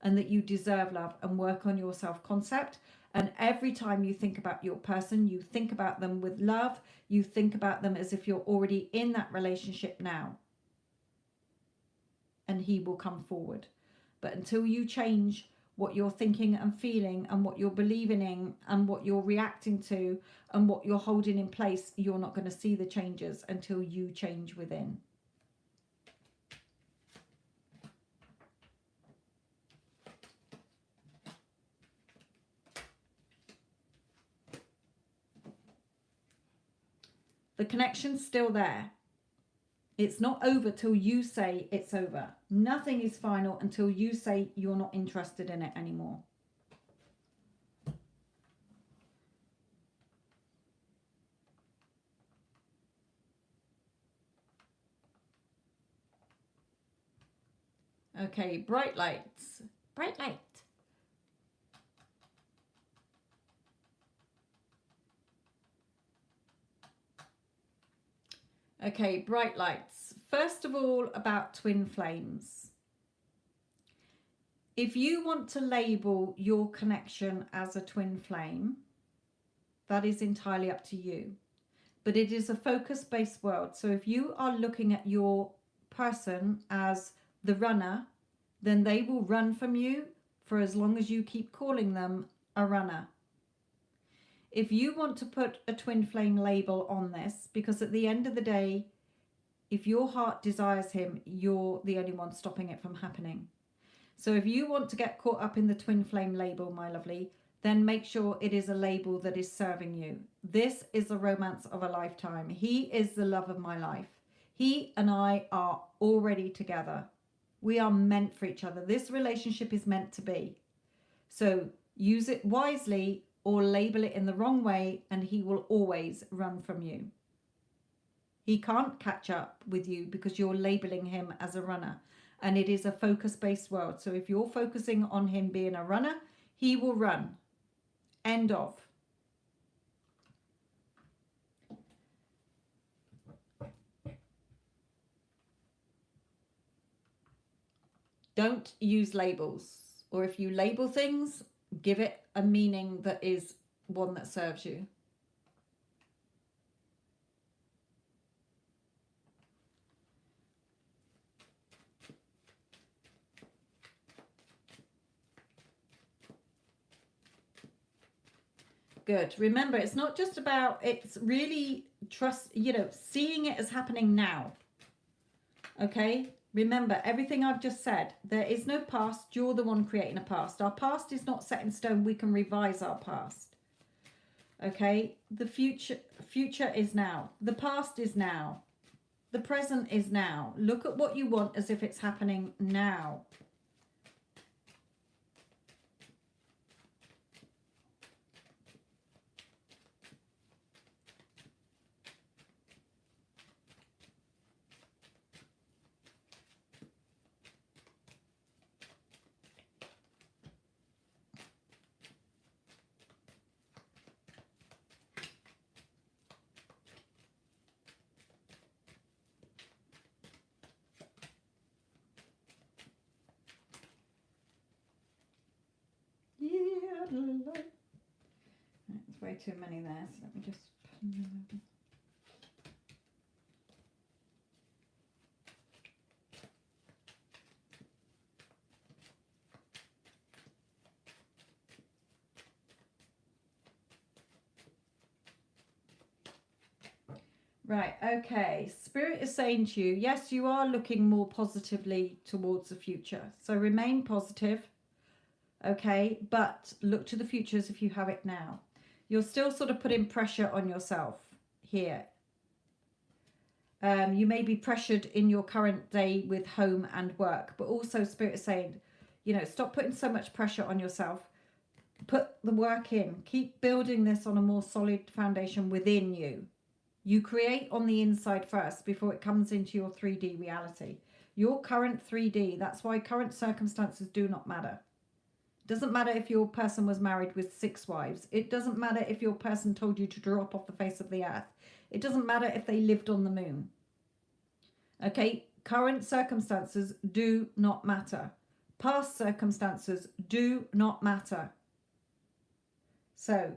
and that you deserve love, and work on your self-concept. And every time you think about your person, you think about them with love. You think about them as if you're already in that relationship now. And he will come forward. But until you change what you're thinking and feeling and what you're believing in and what you're reacting to and what you're holding in place, you're not going to see the changes until you change within. The connection's still there. It's not over till you say it's over. Nothing is final until you say you're not interested in it anymore. Okay, bright lights. Bright light. Okay, bright lights. First of all, about twin flames. If you want to label your connection as a twin flame, that is entirely up to you. But it is a focus-based world. So if you are looking at your person as the runner, then they will run from you for as long as you keep calling them a runner. If you want to put a twin flame label on this, because at the end of the day, if your heart desires him, you're the only one stopping it from happening. So if you want to get caught up in the twin flame label, my lovely, then make sure it is a label that is serving you. This is the romance of a lifetime. He is the love of my life. He and I are already together. We are meant for each other. This relationship is meant to be. So use it wisely or label it in the wrong way, and he will always run from you. He can't catch up with you because you're labeling him as a runner. And it is a focus-based world. So if you're focusing on him being a runner, he will run. End of. Don't use labels. Or if you label things, give it a meaning that is one that serves you. Good. Remember, it's not just about, it's really seeing it as happening now. Okay? Remember, everything I've just said, there is no past. You're the one creating a past. Our past is not set in stone. We can revise our past. Okay? The future is now. The past is now. The present is now. Look at what you want as if it's happening now. There's way too many there, so let me just... Right, okay. Spirit is saying to you, yes, you are looking more positively towards the future. So remain positive, okay? But look to the future as if you have it now. You're still sort of putting pressure on yourself here. You may be pressured in your current day with home and work, but also Spirit is saying, you know, stop putting so much pressure on yourself. Put the work in. Keep building this on a more solid foundation within you. You create on the inside first before it comes into your 3D reality. Your current 3D, that's why current circumstances do not matter. It doesn't matter if your person was married with 6 wives. It doesn't matter if your person told you to drop off the face of the earth. It doesn't matter if they lived on the moon. Okay, current circumstances do not matter. Past circumstances do not matter. So,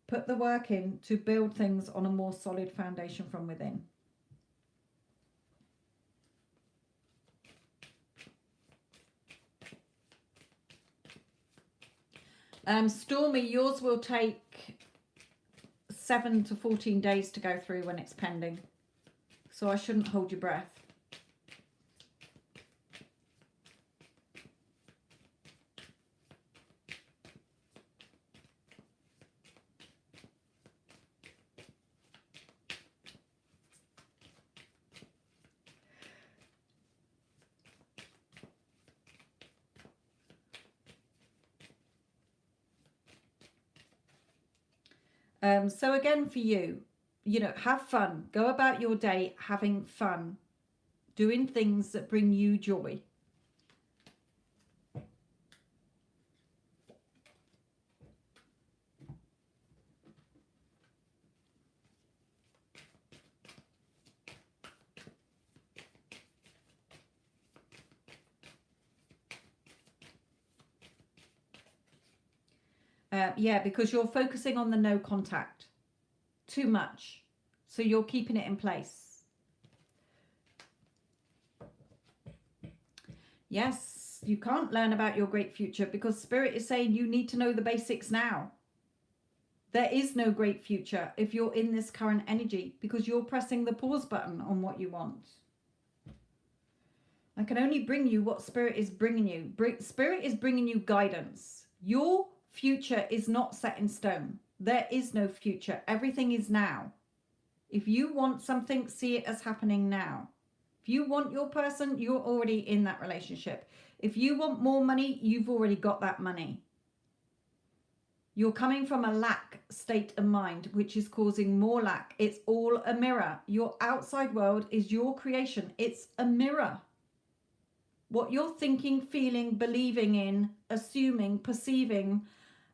put the work in to build things on a more solid foundation from within. Stormy, yours will take 7 to 14 days to go through when it's pending. So I shouldn't hold your breath. So again for you, you know, have fun. Go about your day having fun. Doing things that bring you joy. Yeah, because you're focusing on the no contact too much. So you're keeping it in place. Yes, you can't learn about your great future because Spirit is saying you need to know the basics now. There is no great future if you're in this current energy because you're pressing the pause button on what you want. I can only bring you what Spirit is bringing you. Spirit is bringing you guidance. Your future is not set in stone. There is no future. Everything is now. If you want something, see it as happening now. If you want your person, you're already in that relationship. If you want more money, you've already got that money. You're coming from a lack state of mind, which is causing more lack. It's all a mirror. Your outside world is your creation. It's a mirror. What you're thinking, feeling, believing in, assuming, perceiving,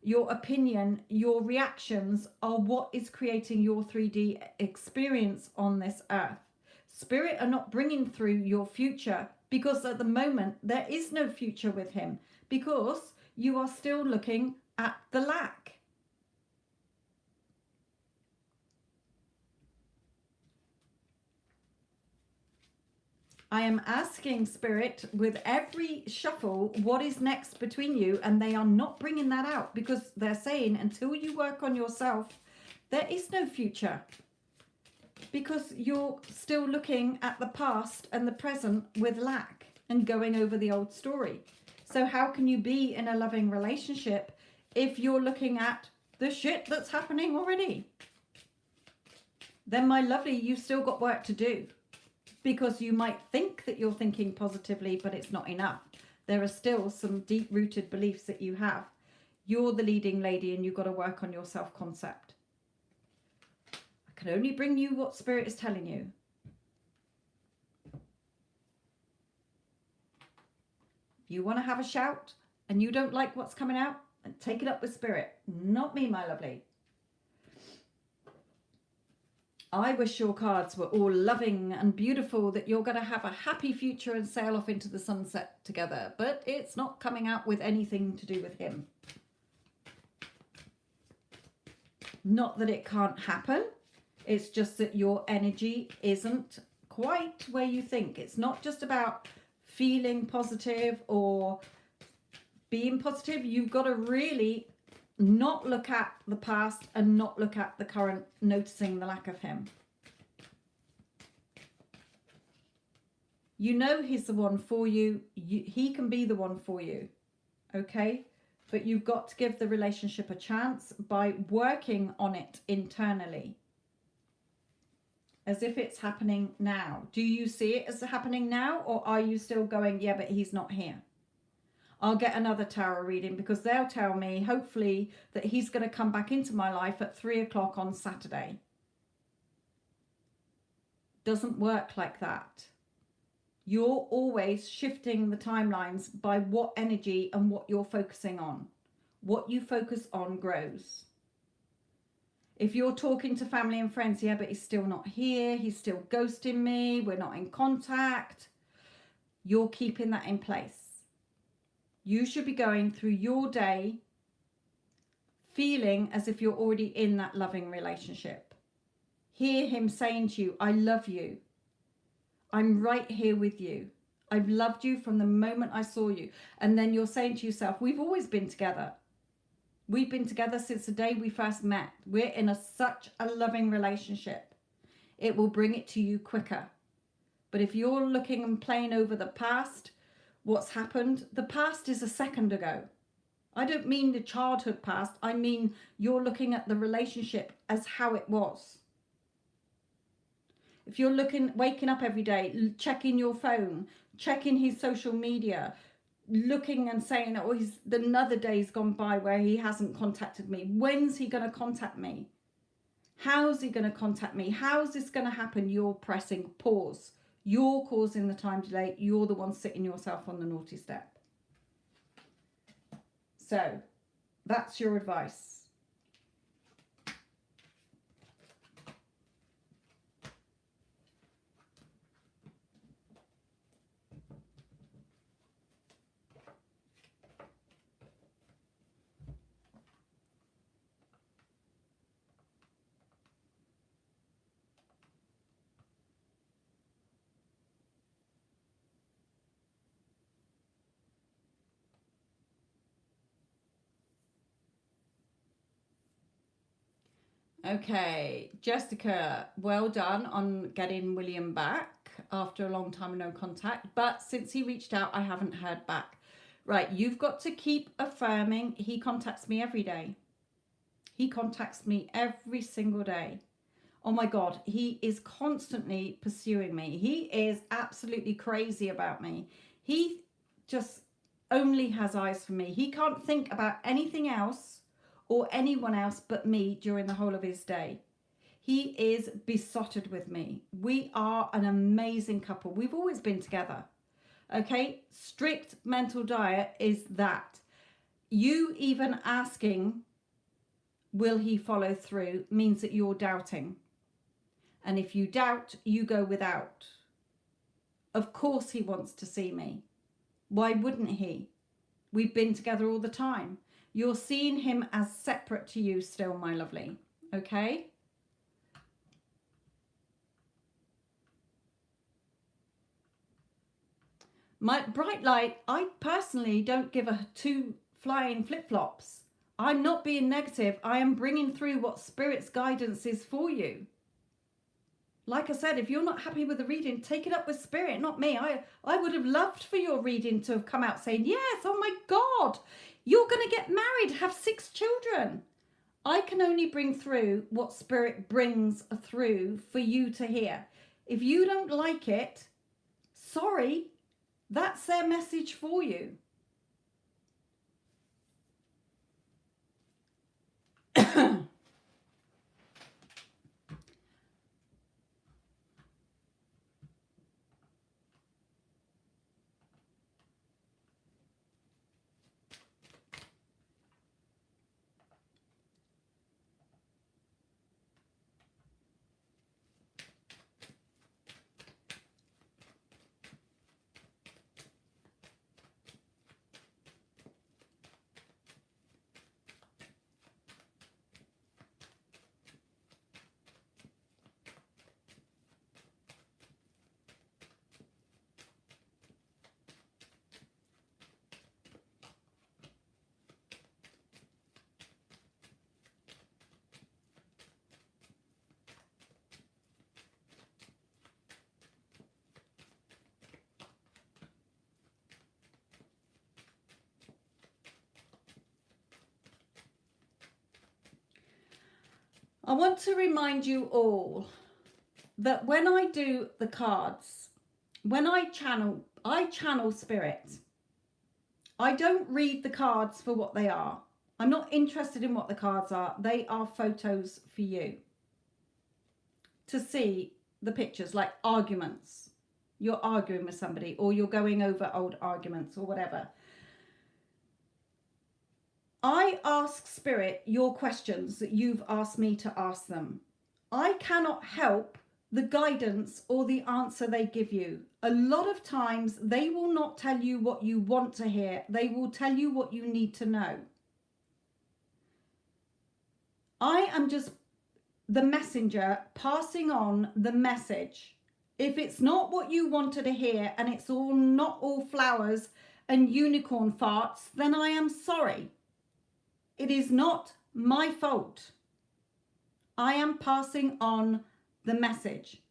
your opinion, your reactions are what is creating your 3D experience on this earth. Spirit are not bringing through your future because at the moment there is no future with him because you are still looking at the lack. I am asking Spirit with every shuffle what is next between you, and they are not bringing that out because they're saying until you work on yourself there is no future because you're still looking at the past and the present with lack and going over the old story. So how can you be in a loving relationship if you're looking at the shit that's happening already? then my lovely, you've still got work to do, because you might think that you're thinking positively, but it's not enough. There are still some deep-rooted beliefs that you have. You're the leading lady and you've got to work on your self-concept. I can only bring you what Spirit is telling you. If you want to have a shout and you don't like what's coming out, then take it up with Spirit. Not me, my lovely. I wish your cards were all loving and beautiful, that you're going to have a happy future and sail off into the sunset together. But it's not coming out with anything to do with him. Not that it can't happen. It's just that your energy isn't quite where you think. It's not just about feeling positive or being positive. You've got to really not look at the past and not look at the current, noticing the lack of him. You know he's the one for you. He can be the one for you. Okay? But you've got to give the relationship a chance by working on it internally. As if it's happening now. Do you see it as happening now? Or are you still going, yeah, but he's not here? I'll get another tarot reading, because they'll tell me, hopefully, that he's going to come back into my life at 3 o'clock on Saturday. Doesn't work like that. You're always shifting the timelines by what energy and what you're focusing on. What you focus on grows. If you're talking to family and friends, yeah, but he's still not here, he's still ghosting me, we're not in contact, you're keeping that in place. You should be going through your day feeling as if you're already in that loving relationship. Hear him saying to you, I love you. I'm right here with you. I've loved you from the moment I saw you. And then you're saying to yourself, we've always been together. We've been together since the day we first met. We're in such a loving relationship. It will bring it to you quicker. But if you're looking and playing over the past, what's happened, the past is a second ago. I don't mean the childhood past. I mean you're looking at the relationship as how it was. If you're waking up every day, checking your phone, checking his social media, looking and saying, oh, another day's gone by where he hasn't contacted me. When's he going to contact me? How's he going to contact me? How's this going to happen? You're pressing pause. You're causing the time delay. You're the one sitting yourself on the naughty step. So that's your advice. Okay, Jessica, well done on getting William back after a long time of no contact. But since he reached out, I haven't heard back. Right, you've got to keep affirming. He contacts me every day. He contacts me every single day. Oh my God, he is constantly pursuing me. He is absolutely crazy about me. He just only has eyes for me. He can't think about anything else or anyone else but me during the whole of his day. He is besotted with me. We are an amazing couple. We've always been together. Okay, strict mental diet is that. You even asking, will he follow through, means that you're doubting. And if you doubt, you go without. Of course he wants to see me. Why wouldn't he? We've been together all the time. You're seeing him as separate to you still, my lovely. Okay? My bright light, I personally don't give a two flying flip-flops. I'm not being negative. I am bringing through what Spirit's guidance is for you. Like I said, if you're not happy with the reading, take it up with Spirit, not me. I would have loved for your reading to have come out saying, yes, oh my God, you're going to get married, have 6 children. I can only bring through what Spirit brings through for you to hear. If you don't like it, sorry, that's their message for you. I want to remind you all that when I do the cards, when I channel Spirit. I don't read the cards for what they are. I'm not interested in what the cards are. They are photos for you to see the pictures, like arguments. You're arguing with somebody, or you're going over old arguments or whatever. I ask Spirit your questions that you've asked me to ask them. I cannot help the guidance or the answer they give you. A lot of times they will not tell you what you want to hear. They will tell you what you need to know. I am just the messenger passing on the message. If it's not what you wanted to hear and it's not all flowers and unicorn farts, then I am sorry. It is not my fault. I am passing on the message.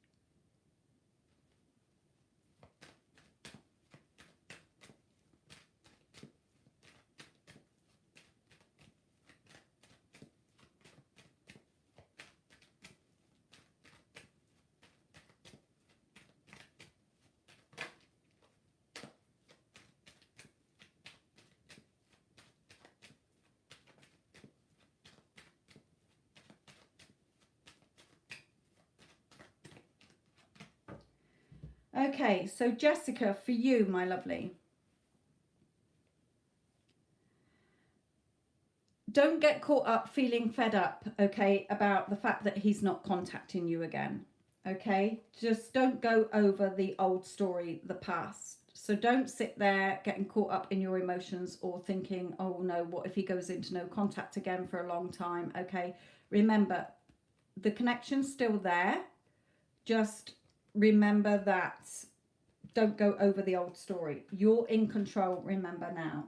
Okay, so Jessica, for you, my lovely. Don't get caught up feeling fed up, okay, about the fact that he's not contacting you again, okay? Just don't go over the old story, the past. So don't sit there getting caught up in your emotions or thinking, oh no, what if he goes into no contact again for a long time, okay? Remember, the connection's still there. Just remember that. Don't go over the old story. You're in control, remember now.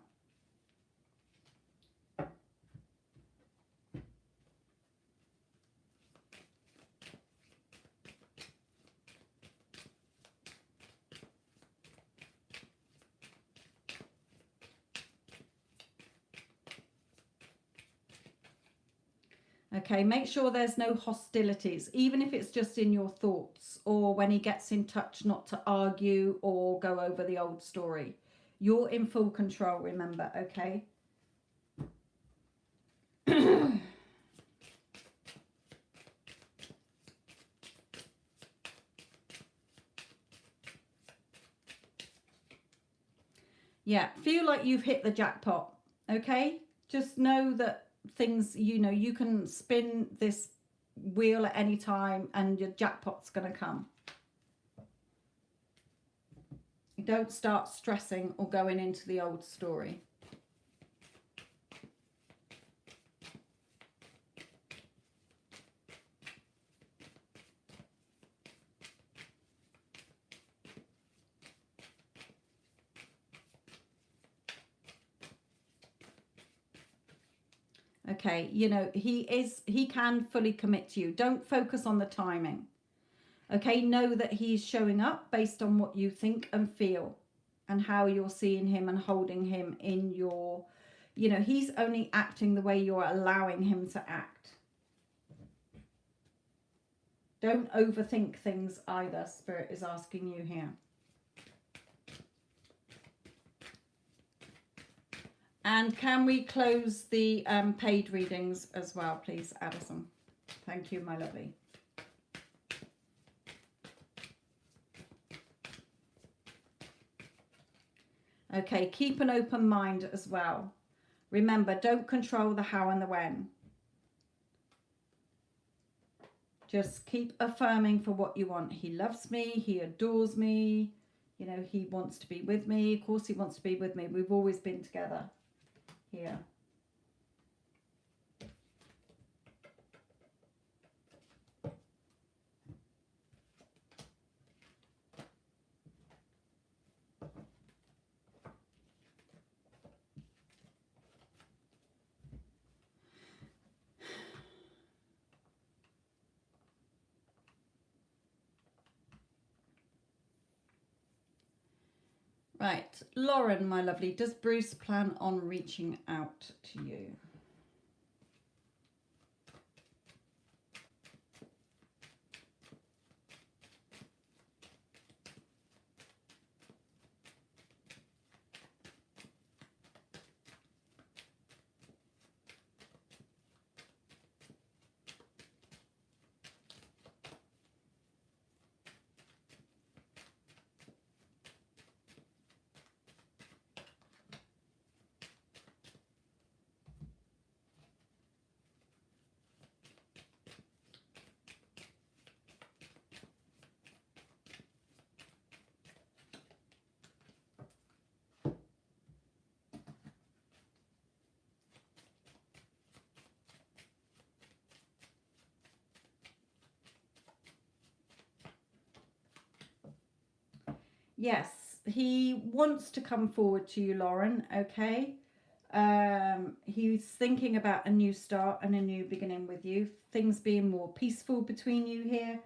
Okay, make sure there's no hostilities, even if it's just in your thoughts or when he gets in touch, not to argue or go over the old story. You're in full control, remember, okay? Yeah, feel like you've hit the jackpot, okay? Just know that things, you know, you can spin this wheel at any time and your jackpot's going to come. Don't start stressing or going into the old story. Okay, you know, he can fully commit to you. Don't focus on the timing. Okay, know that he's showing up based on what you think and feel and how you're seeing him and holding him in your you know, he's only acting the way you're allowing him to act. Don't overthink things either, Spirit is asking you here. And can we close the paid readings as well, please, Addison? Thank you, my lovely. Okay, keep an open mind as well. Remember, don't control the how and the when. Just keep affirming for what you want. He loves me. He adores me. You know, he wants to be with me. Of course he wants to be with me. We've always been together here. Right, Lauren, my lovely, does Bruce plan on reaching out to you? Yes, he wants to come forward to you, Lauren, okay? He's thinking about a new start and a new beginning with you, things being more peaceful between you here.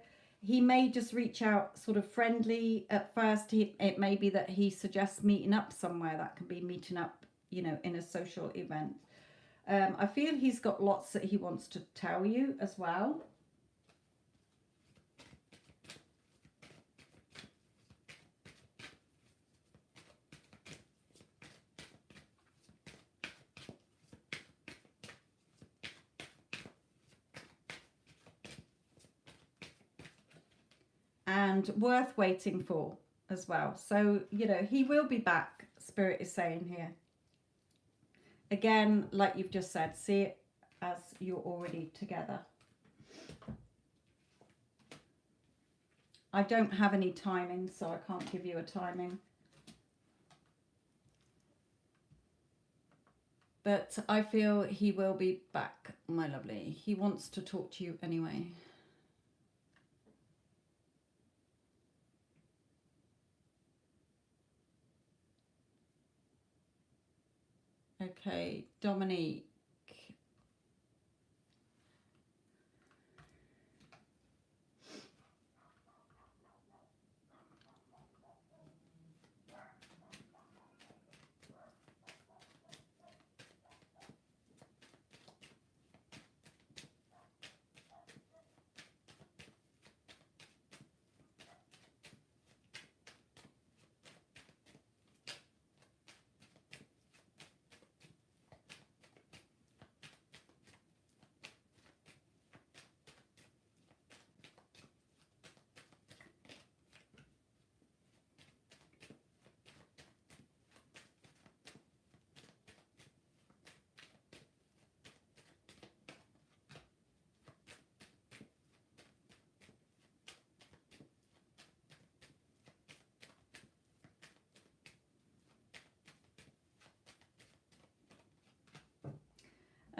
He may just reach out sort of friendly at first. It may be that he suggests meeting up somewhere. That can be meeting up, you know, in a social event. I feel he's got lots that he wants to tell you as well. And worth waiting for as well. So, you know, he will be back, Spirit is saying here. Again, like you've just said, see it as you're already together. I don't have any timing, so I can't give you a timing. But I feel he will be back, my lovely. He wants to talk to you anyway. Okay, Dominique.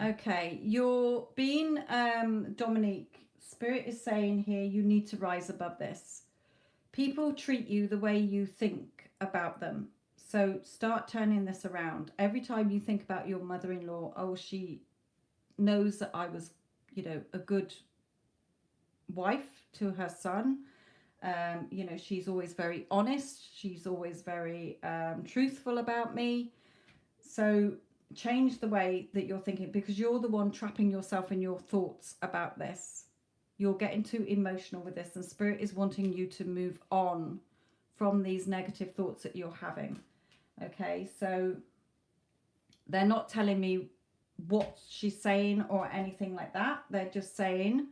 Okay, you're being, Dominique, Spirit is saying here, you need to rise above this. People treat you the way you think about them. So start turning this around. Every time you think about your mother-in-law, oh, she knows that I was, you know, a good wife to her son. You know, she's always very honest. She's always very truthful about me. So change the way that you're thinking, because you're the one trapping yourself in your thoughts about this. You're getting too emotional with this, and Spirit is wanting you to move on from these negative thoughts that you're having. Okay, so they're not telling me what she's saying or anything like that. They're just saying,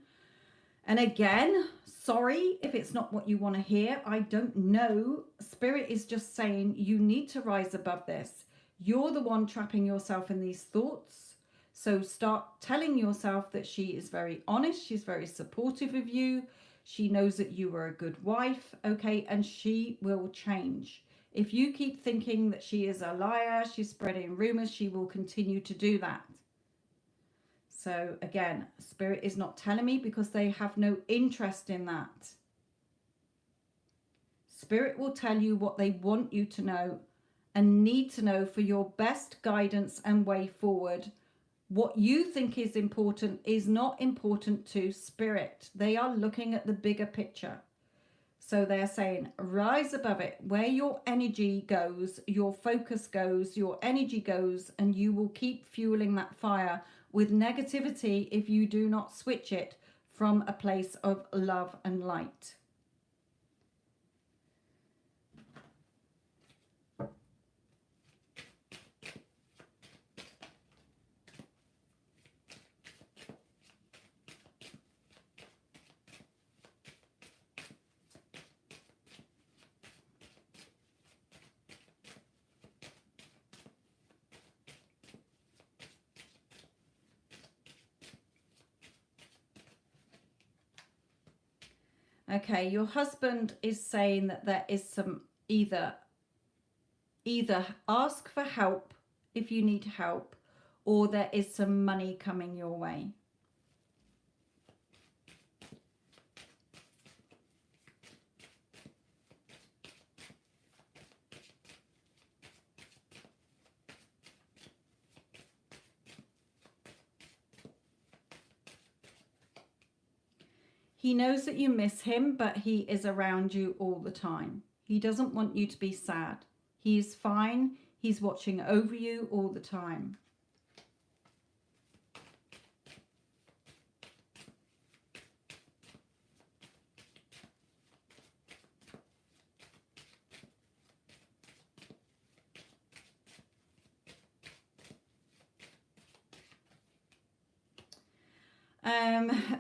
and again, sorry if it's not what you want to hear. I don't know. Spirit is just saying you need to rise above this. You're the one trapping yourself in these thoughts. So start telling yourself that she is very honest. She's very supportive of you. She knows that you are a good wife. Okay, and she will change. If you keep thinking that she is a liar, she's spreading rumors, she will continue to do that. So again, Spirit is not telling me because they have no interest in that. Spirit will tell you what they want you to know and need to know for your best guidance and way forward. What you think is important is not important to Spirit. They are looking at the bigger picture. So they're saying, rise above it. Where your energy goes, your focus goes, your energy goes, and you will keep fueling that fire with negativity if you do not switch it from a place of love and light. Okay, your husband is saying that there is some either ask for help if you need help, or there is some money coming your way. He knows that you miss him, but he is around you all the time. He doesn't want you to be sad. He's fine. He's watching over you all the time.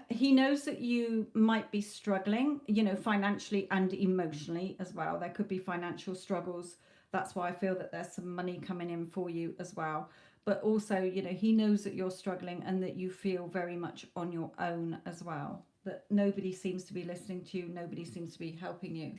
He knows that you might be struggling, you know, financially and emotionally as well. There could be financial struggles. That's why I feel that there's some money coming in for you as well. But also, you know, he knows that you're struggling and that you feel very much on your own as well. That nobody seems to be listening to you. Nobody seems to be helping you.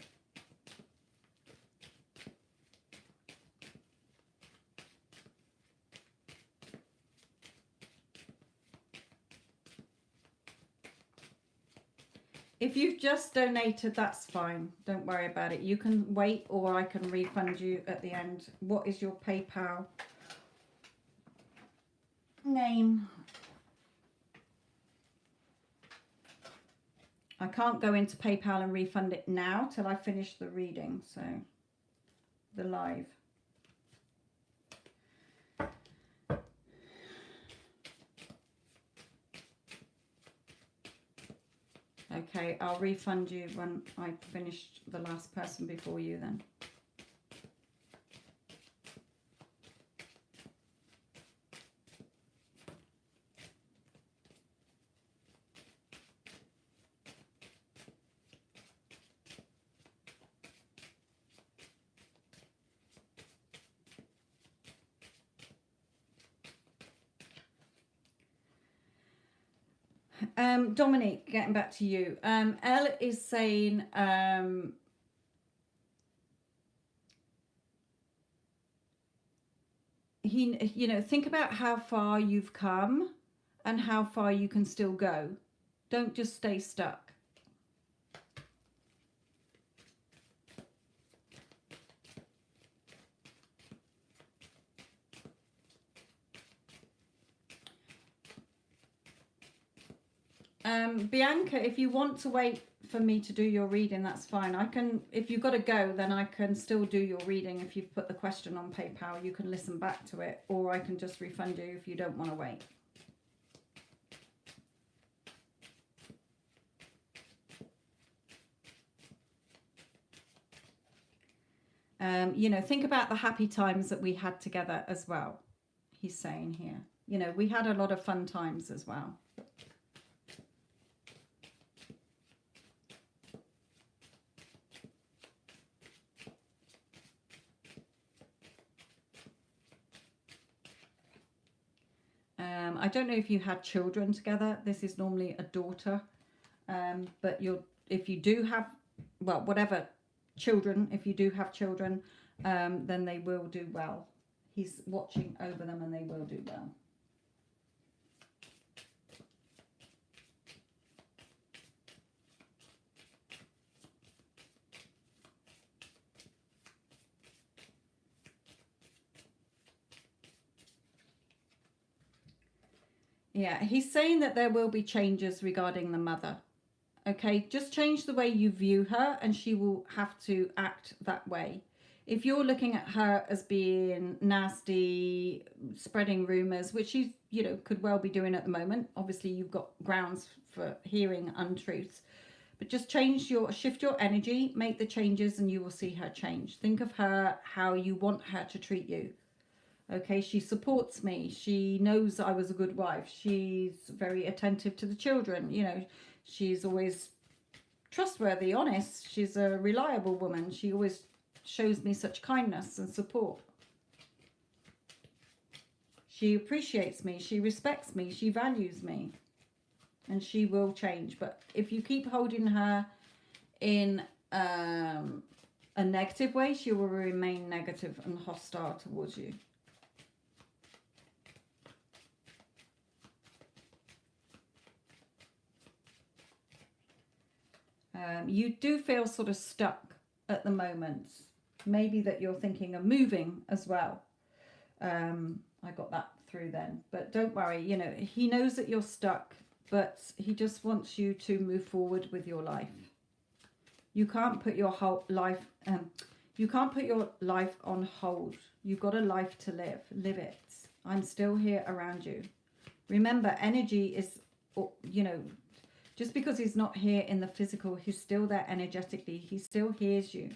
If you've just donated, that's fine. Don't worry about it. You can wait, or I can refund you at the end. What is your PayPal name? I can't go into PayPal and refund it now till I finish the reading, so the live. Okay, I'll refund you when I finished the last person before you then. Dominique, getting back to you. Elle is saying you know, think about how far you've come and how far you can still go. Don't just stay stuck. Bianca, if you want to wait for me to do your reading, that's fine. I can, if you've got to go, then I can still do your reading. If you've put the question on PayPal, you can listen back to it, or I can just refund you if you don't want to wait. You know, think about the happy times that we had together as well. He's saying here, you know, we had a lot of fun times as well. I don't know if you had children together. This is normally a daughter, but if you do have, well, whatever children, if you do have children, then they will do well. He's watching over them and they will do well. Yeah, he's saying that there will be changes regarding the mother. Okay, just change the way you view her and she will have to act that way. If you're looking at her as being nasty, spreading rumors, which she's, you know, could well be doing at the moment. Obviously, you've got grounds for hearing untruths. But just shift your energy, make the changes and you will see her change. Think of her how you want her to treat you. Okay, she supports me. She knows I was a good wife. She's very attentive to the children. You know, she's always trustworthy, honest. She's a reliable woman. She always shows me such kindness and support. She appreciates me. She respects me. She values me. And she will change. But if you keep holding her in a negative way, she will remain negative and hostile towards you. You do feel sort of stuck at the moment. Maybe that you're thinking of moving as well. I got that through then. But don't worry, you know, he knows that you're stuck, but he just wants you to move forward with your life. You can't put your whole life, you can't put your life on hold. You've got a life to live. Live it. I'm still here around you. Remember, energy is, you know, just because he's not here in the physical, he's still there energetically. He still hears you.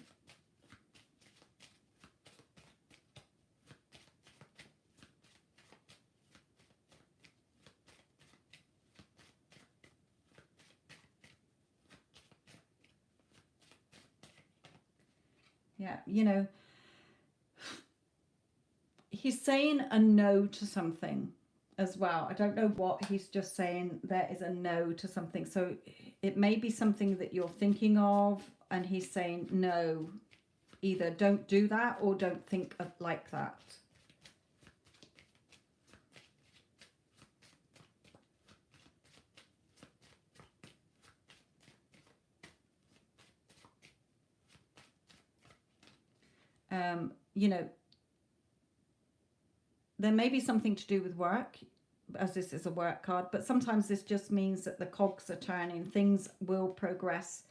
Yeah, you know, he's saying a no to something as well. I don't know what. He's just saying there is a no to something. So it may be something that you're thinking of and he's saying no. Either don't do that or don't think of like that. You know, there may be something to do with work, as this is a work card, but sometimes this just means that the cogs are turning. Things will progress.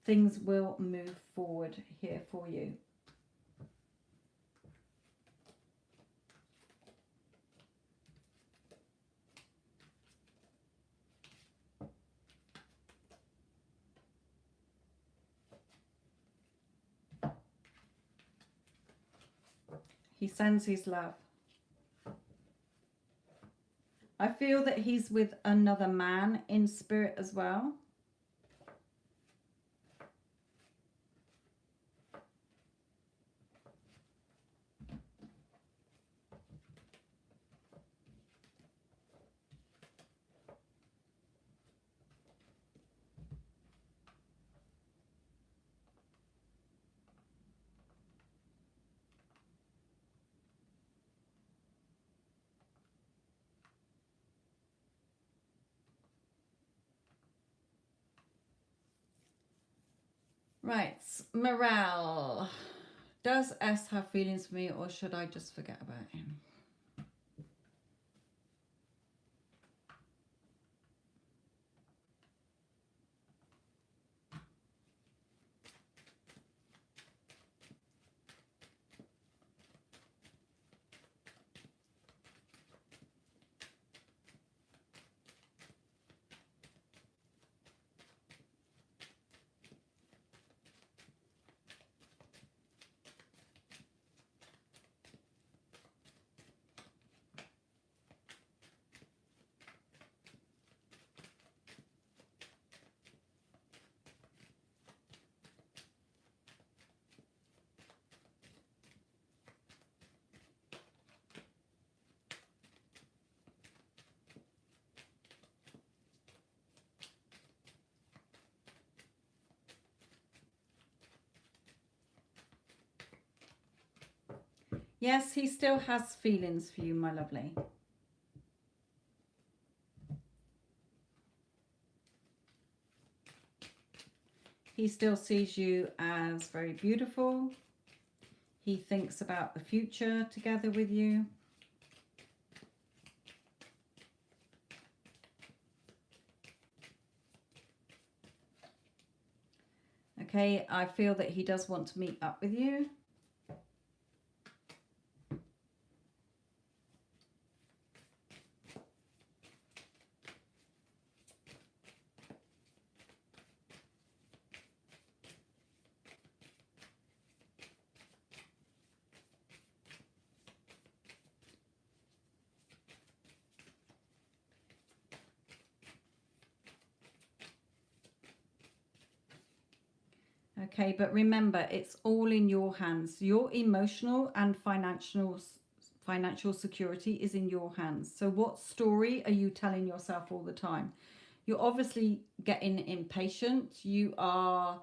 Things will move forward here for you. He sends his love. I feel that he's with another man in spirit as well. Right, morale. Does S have feelings for me or should I just forget about him? Yes, he still has feelings for you, my lovely. He still sees you as very beautiful. He thinks about the future together with you. Okay, I feel that he does want to meet up with you. Okay, but remember, it's all in your hands. Your emotional and financial security is in your hands. So what story are you telling yourself all the time? You're obviously getting impatient. You are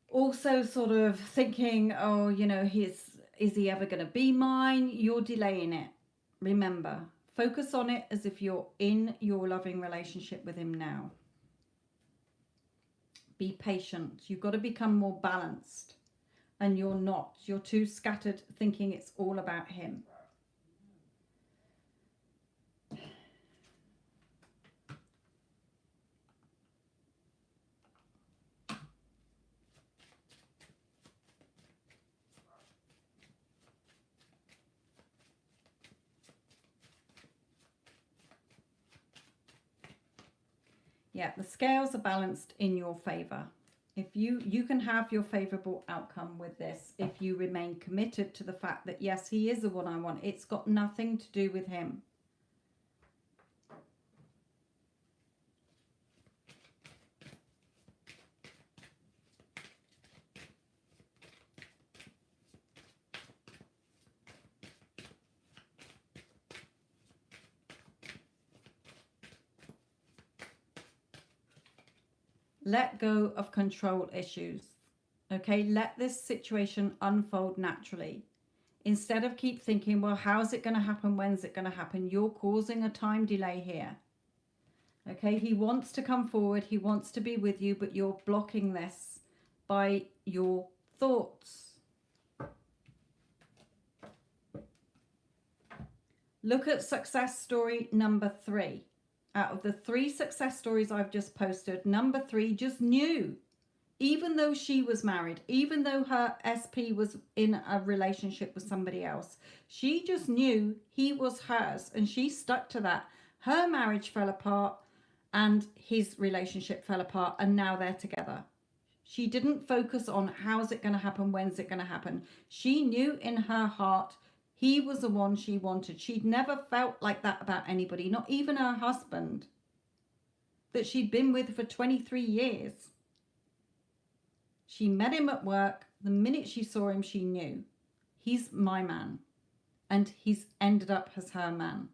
also sort of thinking, oh, you know, is he ever going to be mine? You're delaying it. Remember, focus on it as if you're in your loving relationship with him now. Be patient. You've got to become more balanced, and you're not. You're too scattered thinking it's all about him. Yeah, the scales are balanced in your favor. If you can have your favorable outcome with this if you remain committed to the fact that yes, he is the one I want. It's got nothing to do with him. Let go of control issues. Okay, let this situation unfold naturally. Instead of keep thinking, well, how's it going to happen? When's it going to happen? You're causing a time delay here. Okay, he wants to come forward. He wants to be with you, but you're blocking this by your thoughts. Look at success story number 3. Out of the 3 success stories I've just posted, number 3 just knew. Even though she was married, even though her SP was in a relationship with somebody else, she just knew he was hers and she stuck to that. Her marriage fell apart and his relationship fell apart, and now they're together. She didn't focus on how's it going to happen, when's it going to happen. She knew in her heart he was the one she wanted. She'd never felt like that about anybody, not even her husband that she'd been with for 23 years. She met him at work. The minute she saw him, she knew he's my man, and he's ended up as her man.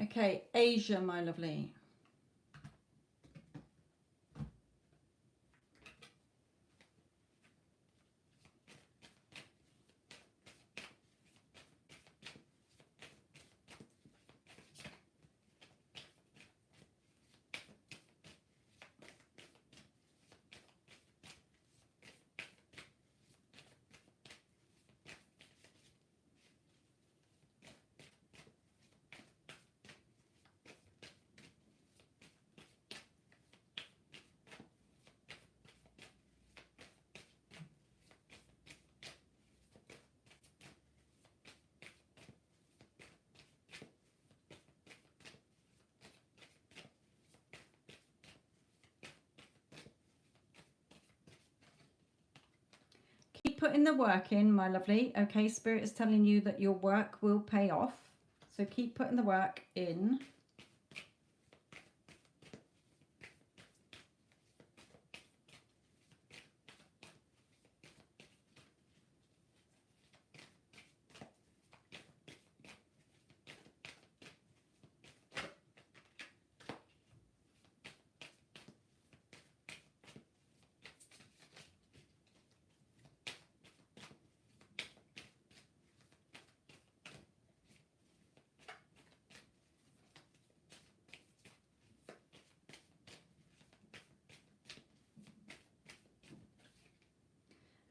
Okay, Asia, my lovely. Keep putting the work in, my lovely. Okay, Spirit is telling you that your work will pay off. So keep putting the work in.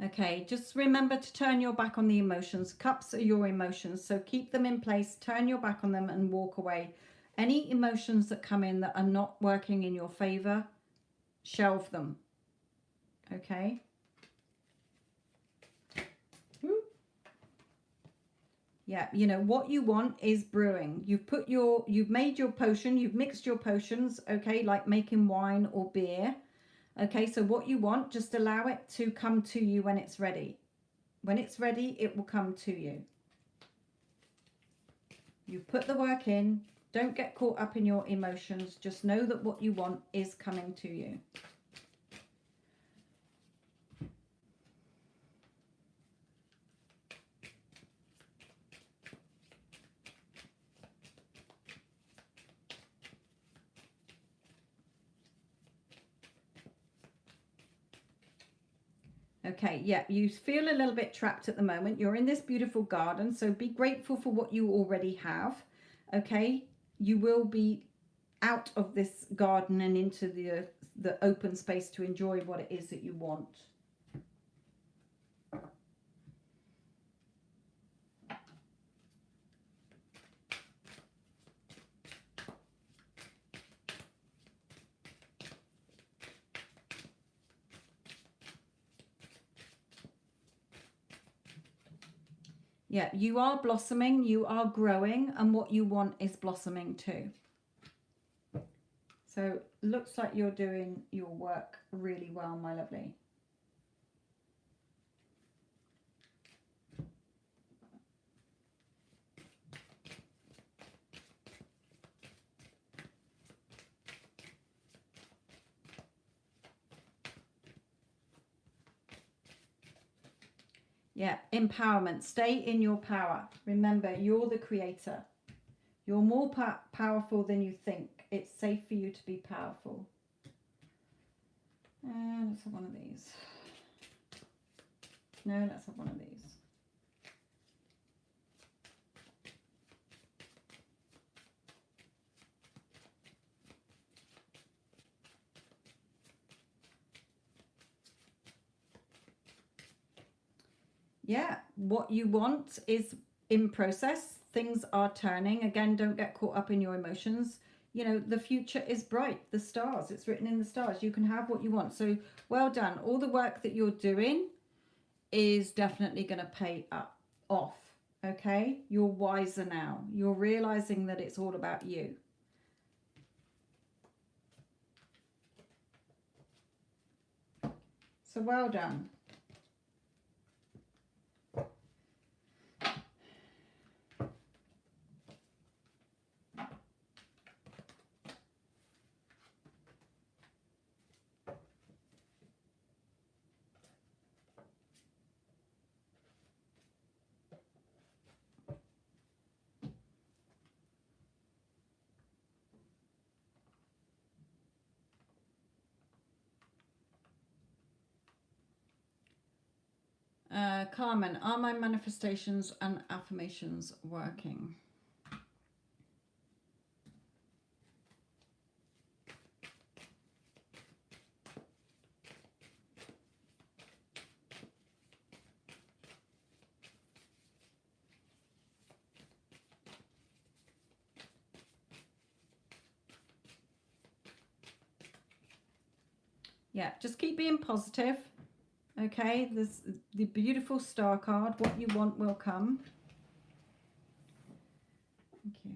Okay, just remember to turn your back on the emotions. Cups are your emotions, so keep them in place, turn your back on them and walk away. Any emotions that come in that are not working in your favor, shelve them. Okay? Yeah, you know, what you want is brewing. You've made your potion, you've mixed your potions, okay, like making wine or beer. Okay, so what you want, just allow it to come to you when it's ready. When it's ready, it will come to you. You've put the work in. Don't get caught up in your emotions. Just know that what you want is coming to you. Okay, yeah, you feel a little bit trapped at the moment. You're in this beautiful garden, so be grateful for what you already have. Okay, you will be out of this garden and into the open space to enjoy what it is that you want. Yeah, you are blossoming, you are growing, and what you want is blossoming too. So looks like you're doing your work really well, my lovely. Yeah, empowerment. Stay in your power. Remember, you're the creator. You're more powerful than you think. It's safe for you to be powerful. Let's have one of these. No, let's have one of these. Yeah, what you want is in process. Things are turning. Again, don't get caught up in your emotions. You know, the future is bright. The stars, it's written in the stars. You can have what you want. So well done. All the work that you're doing is definitely going to pay off. Okay, you're wiser now. You're realizing that it's all about you. So well done. Carmen, are my manifestations and affirmations working? Yeah, just keep being positive. Okay, there's the beautiful star card. What you want will come. Thank you.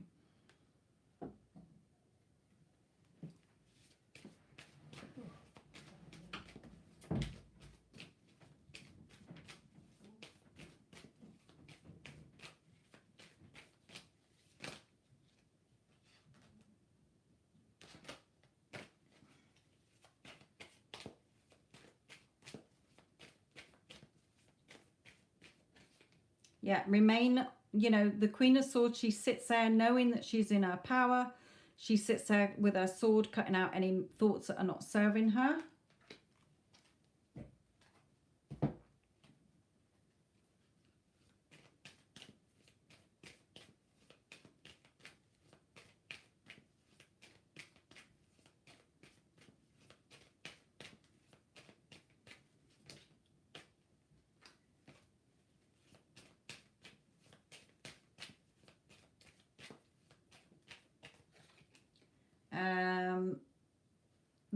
Yeah, remain, you know, the Queen of Swords, she sits there knowing that she's in her power. She sits there with her sword cutting out any thoughts that are not serving her.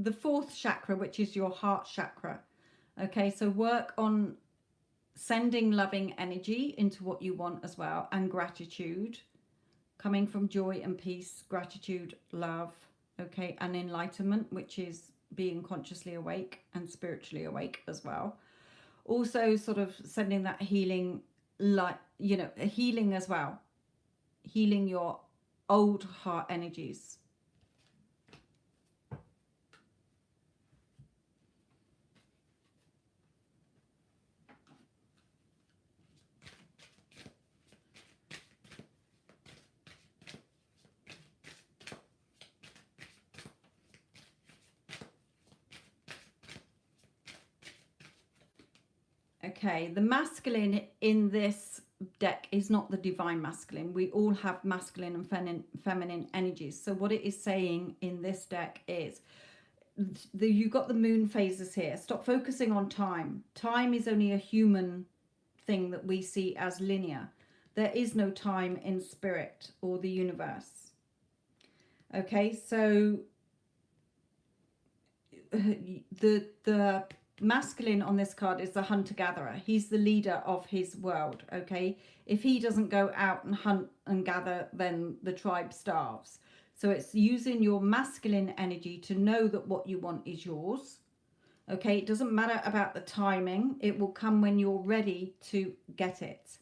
the fourth chakra, which is your heart chakra. Okay, so work on sending loving energy into what you want as well, and gratitude, coming from joy and peace, gratitude, love, okay, and enlightenment, which is being consciously awake and spiritually awake as well. Also sort of sending that healing, like, you know, healing as well, healing your old heart energies. Okay, the masculine in this deck is not the divine masculine. We all have masculine and feminine energies. So what it is saying in this deck is you've got the moon phases here. Stop focusing on time. Time is only a human thing that we see as linear. There is no time in spirit or the universe. Okay, so the masculine on this card is the hunter-gatherer. He's the leader of his world, okay? If he doesn't go out and hunt and gather, then the tribe starves. So it's using your masculine energy to know that what you want is yours, okay? It doesn't matter about the timing. It will come when you're ready to get it.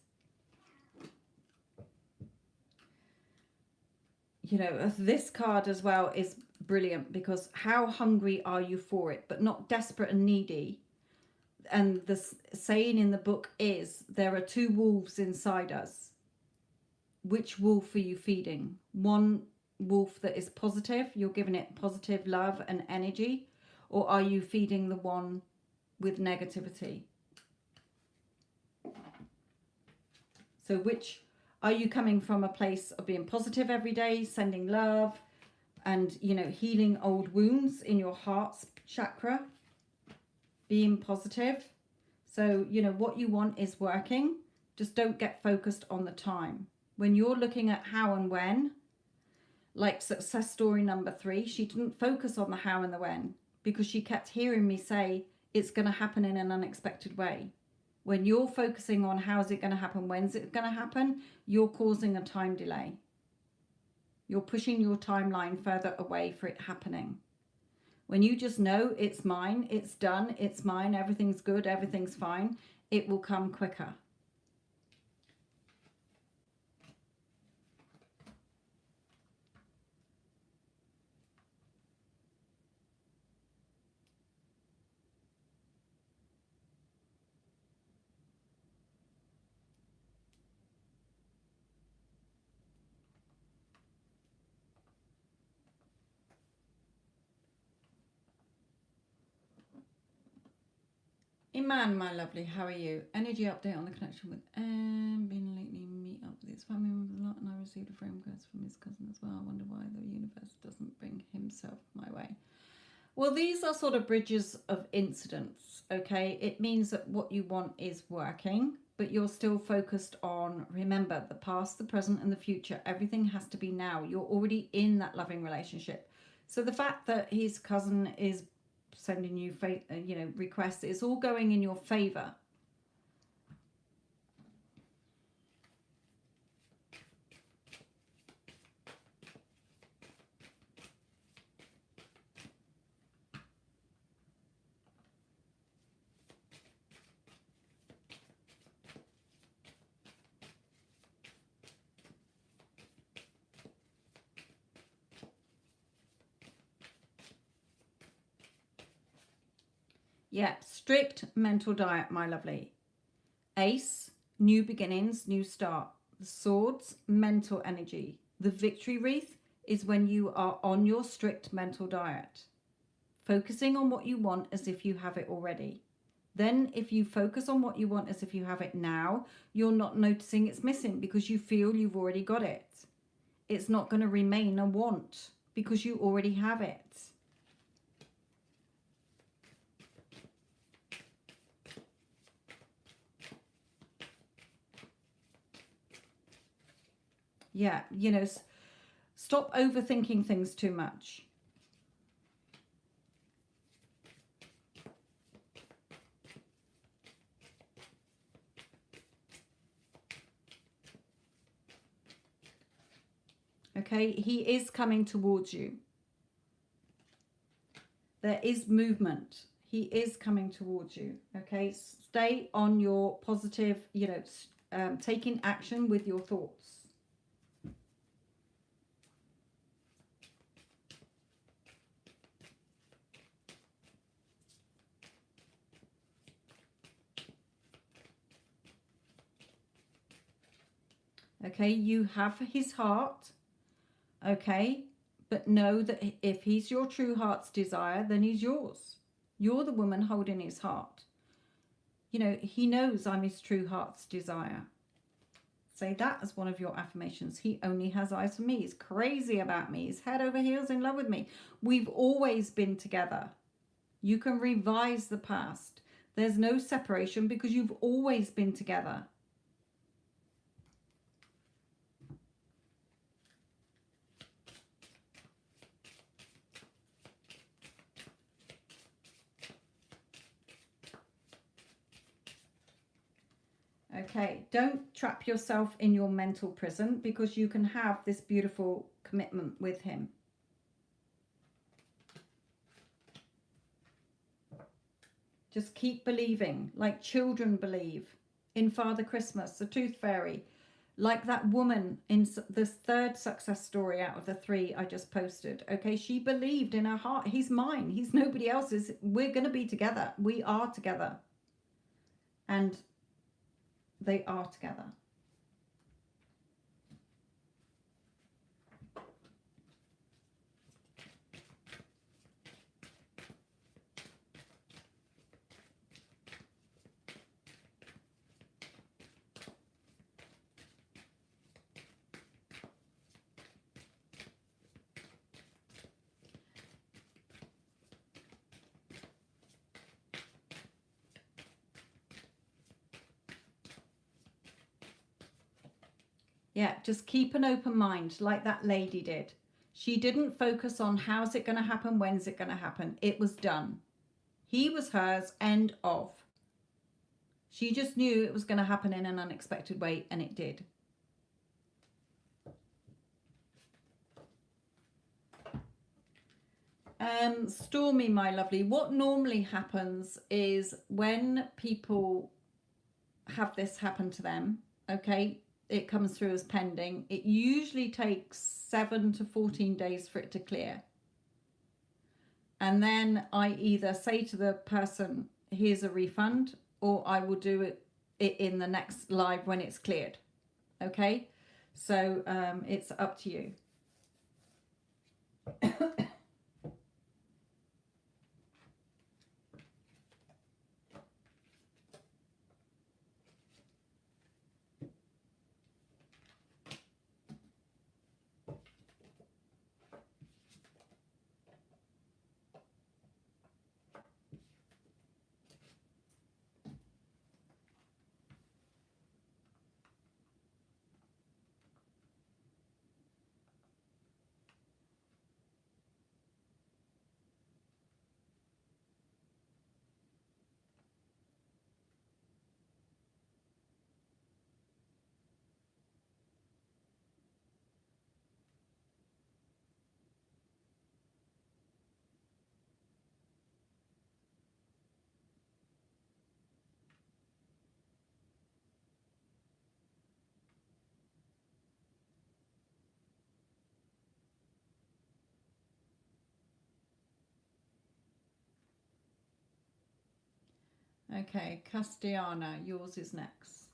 You know, this card as well is brilliant, because how hungry are you for it, but not desperate and needy. And the saying in the book is, there are two wolves inside us. Which wolf are you feeding? One wolf that is positive, you're giving it positive love and energy, or are you feeding the one with negativity? So which are you coming from? A place of being positive every day, sending love, and, you know, healing old wounds in your heart chakra, being positive. So, you know, what you want is working. Just don't get focused on the time. When you're looking at how and when, like success story number 3, she didn't focus on the how and the when, because she kept hearing me say it's going to happen in an unexpected way. When you're focusing on how's it going to happen, when's it going to happen, you're causing a time delay. You're pushing your timeline further away for it happening. When you just know it's mine, it's done, it's mine, everything's good, everything's fine, it will come quicker. Iman, my lovely, how are you? Energy update on the connection with been lately meet up with his family members a lot, and I received a phone request from his cousin as well. I wonder why the universe doesn't bring himself my way. Well, these are sort of bridges of incidents, okay? It means that what you want is working, but you're still focused on, remember, the past, the present, and the future. Everything has to be now. You're already in that loving relationship. So the fact that his cousin is sending you, you know, requests, it's all going in your favor. Yeah, strict mental diet, my lovely. Ace, new beginnings, new start. The swords, mental energy. The victory wreath is when you are on your strict mental diet, focusing on what you want as if you have it already. Then if you focus on what you want as if you have it now, you're not noticing it's missing because you feel you've already got it. It's not going to remain a want because you already have it. Yeah, you know, stop overthinking things too much. Okay, he is coming towards you. There is movement. He is coming towards you. Okay, stay on your positive, taking action with your thoughts. Okay, you have his heart. Okay, but know that if he's your true heart's desire, then he's yours. You're the woman holding his heart. He knows I'm his true heart's desire. Say that as one of your affirmations. He only has eyes for me. He's crazy about me. He's head over heels in love with me. We've always been together. You can revise the past. There's no separation because you've always been together. Okay, don't trap yourself in your mental prison because you can have this beautiful commitment with him. Just keep believing, like children believe in Father Christmas, the Tooth Fairy, like that woman in this third success story out of the 3 I just posted. Okay, she believed in her heart. He's mine. He's nobody else's. We're going to be together. We are together. And they are together. Yeah, just keep an open mind like that lady did. She didn't focus on how's it going to happen, when's it going to happen. It was done. He was hers, end of. She just knew it was going to happen in an unexpected way, and it did. Stormy, my lovely, what normally happens is when people have this happen to them, okay, it comes through as pending. It usually takes 7 to 14 days for it to clear. And then I either say to the person, here's a refund, or I will do it in the next live when it's cleared. Okay, so it's up to you. Okay, Castellana, yours is next.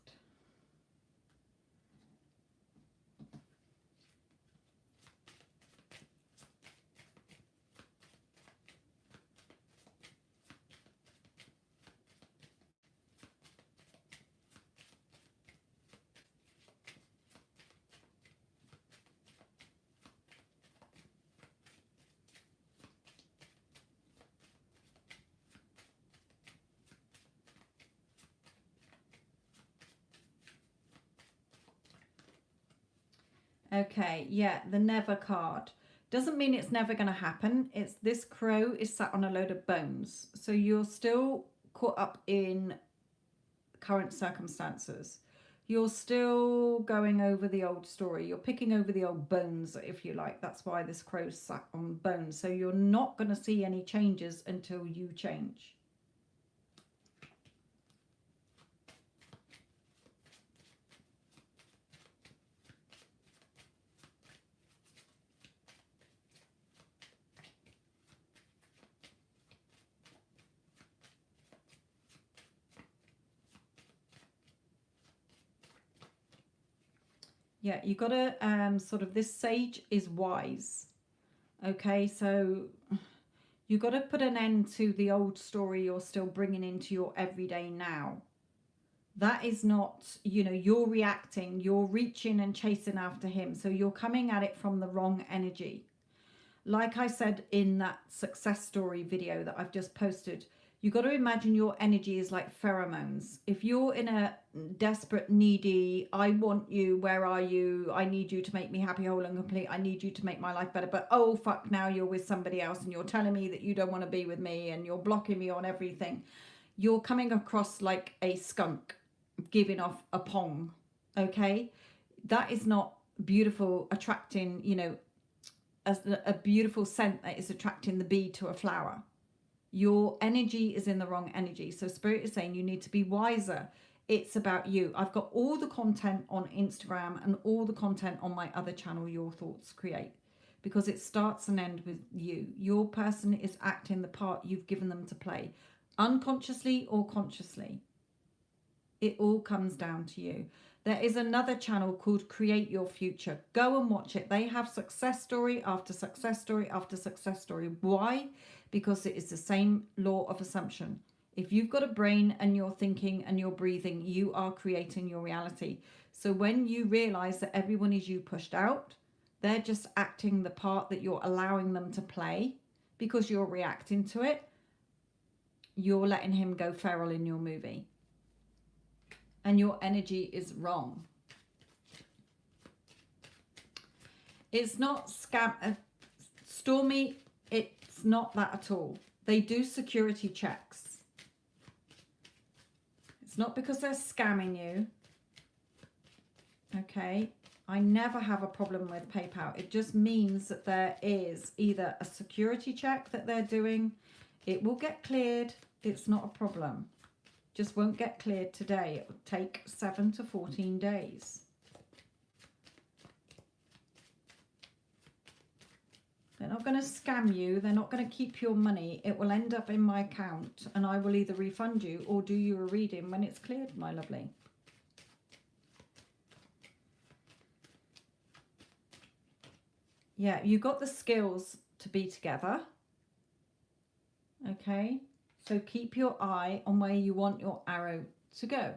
Okay, yeah, the never card. Doesn't mean it's never going to happen. It's this crow is sat on a load of bones. So you're still caught up in current circumstances. You're still going over the old story. You're picking over the old bones, if you like. That's why this crow's sat on bones. So you're not going to see any changes until you change. Yeah, you got to sort of, this sage is wise. Okay, so you got to put an end to the old story you're still bringing into your everyday now. That is not, you know, you're reacting, you're reaching and chasing after him. So you're coming at it from the wrong energy. Like I said in that success story video that I've just posted, you got to imagine your energy is like pheromones. If you're in a desperate, needy, I want you, where are you? I need you to make me happy, whole and complete. I need you to make my life better. But oh, fuck, now you're with somebody else and you're telling me that you don't want to be with me and you're blocking me on everything. You're coming across like a skunk giving off a pong. Okay? That is not beautiful, attracting, you know, a beautiful scent that is attracting the bee to a flower. Your energy is in the wrong energy. So Spirit is saying you need to be wiser. It's about you. I've got all the content on Instagram and all the content on my other channel, Your Thoughts Create, because it starts and ends with you. Your person is acting the part you've given them to play, unconsciously or consciously. It all comes down to you. There is another channel called Create Your Future. Go and watch it. They have success story after success story after success story. Why? Because it is the same law of assumption. If you've got a brain and you're thinking and you're breathing, you are creating your reality. So when you realize that everyone is you pushed out, they're just acting the part that you're allowing them to play because you're reacting to it. You're letting him go feral in your movie. And your energy is wrong. It's not scam, Stormy, it's not that at all. They do security checks. It's not because they're scamming you. Okay, I never have a problem with PayPal. It just means that there is either a security check that they're doing. It will get cleared. It's not a problem. Just won't get cleared today. It will take 7 to 14 days. They're not going to scam you. They're not going to keep your money. It will end up in my account and I will either refund you or do you a reading when it's cleared, my lovely. Yeah, you got the skills to be together. Okay. So keep your eye on where you want your arrow to go.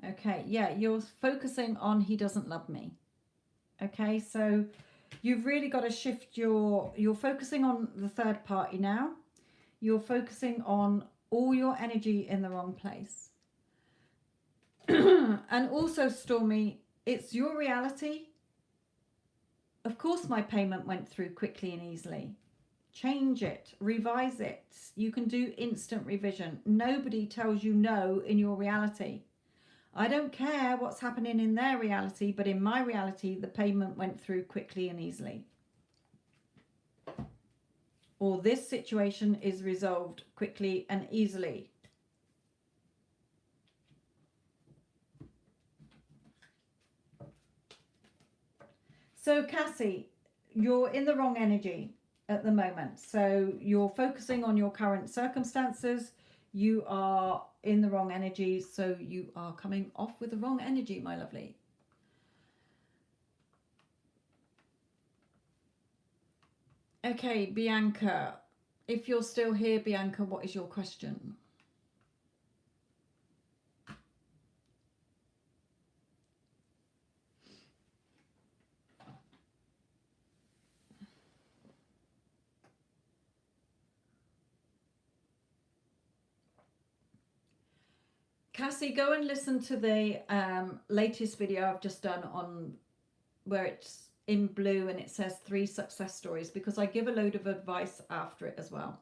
Okay, yeah, you're focusing on he doesn't love me. Okay, so you've really got to shift you're focusing on the third party now. You're focusing on all your energy in the wrong place. And also, Stormy, it's your reality. Of course, my payment went through quickly and easily. Change it, revise it. You can do instant revision. Nobody tells you no in your reality. I don't care what's happening in their reality, but in my reality, the payment went through quickly and easily. Or this situation is resolved quickly and easily. So Cassie, you're in the wrong energy at the moment. So you're focusing on your current circumstances. You are in the wrong energy, so you are coming off with the wrong energy, my lovely. Okay, Bianca, If you're still here, Bianca, what is your question? Cassie, go and listen to the latest video I've just done on where it's in blue and it says 3 success stories, because I give a load of advice after it as well.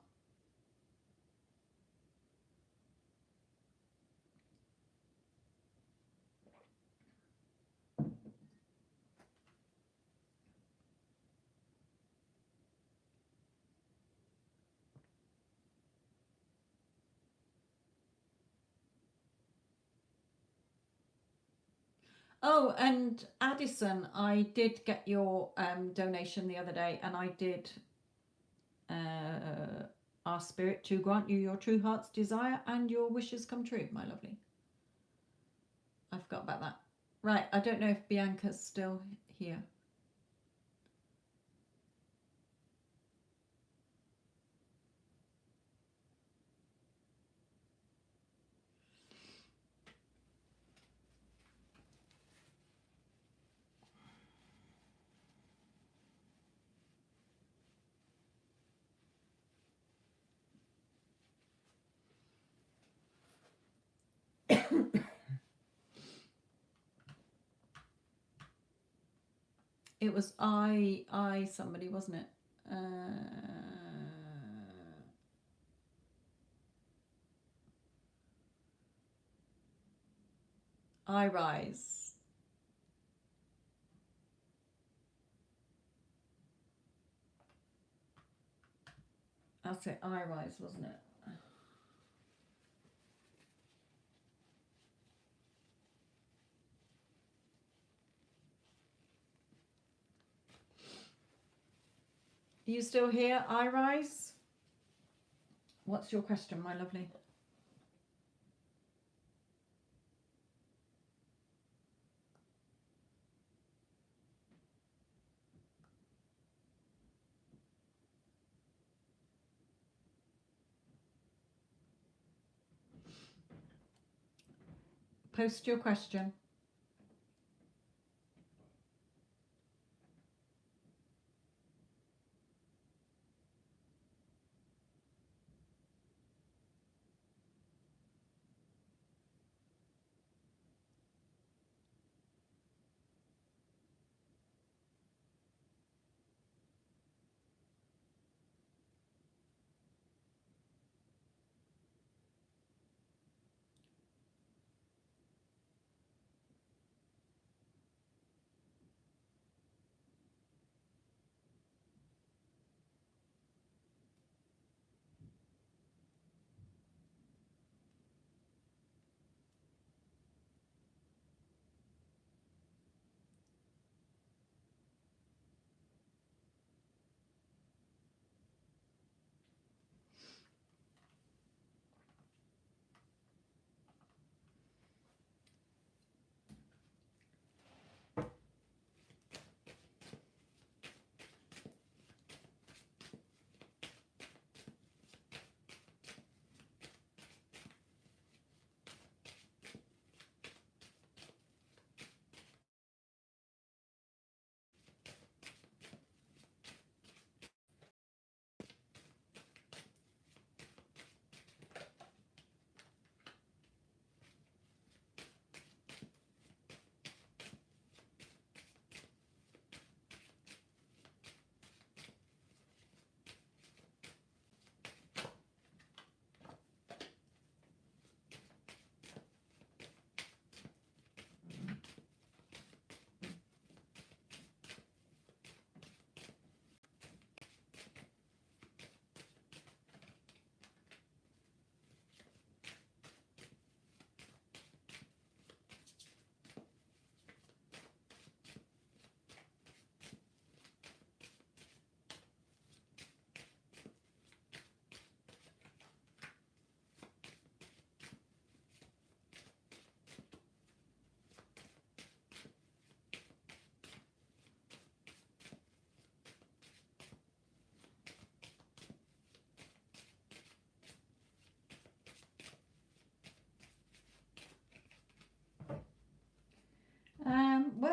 Oh, and Addison, I did get your donation the other day, and I did ask Spirit to grant you your true heart's desire and your wishes come true, my lovely. I forgot about that. Right, I don't know if Bianca's still here. It was somebody, wasn't it? I rise. That's it, I rise, wasn't it? Are you still here, I rise? What's your question, my lovely? Post your question.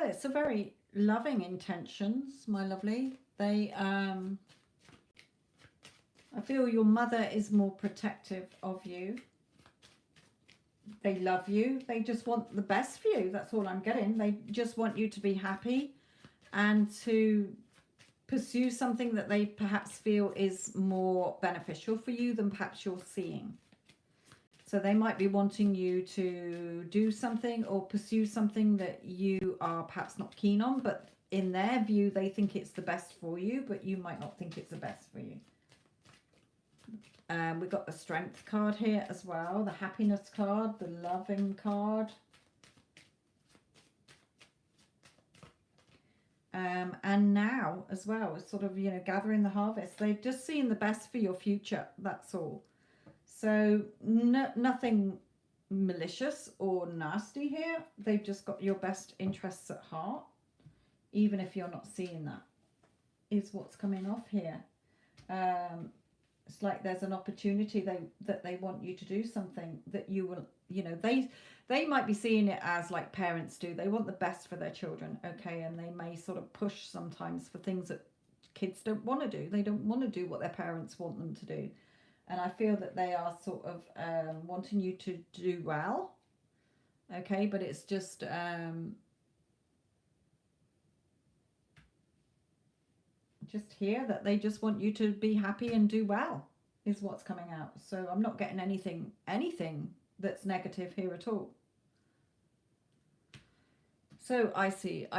it's a very loving intentions, my lovely. They, I feel your mother is more protective of you. They love you. They just want the best for you. That's all I'm getting. They just want you to be happy and to pursue something that they perhaps feel is more beneficial for you than perhaps you're seeing. So they might be wanting you to do something or pursue something that you are perhaps not keen on, but in their view, they think it's the best for you, but you might not think it's the best for you. We've got the strength card here as well, the happiness card, the loving card. And now as well, it's sort of, you know, gathering the harvest. They're just seeing the best for your future, that's all. So nothing malicious or nasty here. They've just got your best interests at heart, even if you're not seeing that, is what's coming off here. It's like there's an opportunity that they want you to do something that you will, you know, they might be seeing it as like parents do. They want the best for their children, okay? And they may sort of push sometimes for things that kids don't want to do. They don't want to do what their parents want them to do. And I feel that they are sort of wanting you to do well, okay? But it's just here that they just want you to be happy and do well is what's coming out. So I'm not getting anything that's negative here at all. So I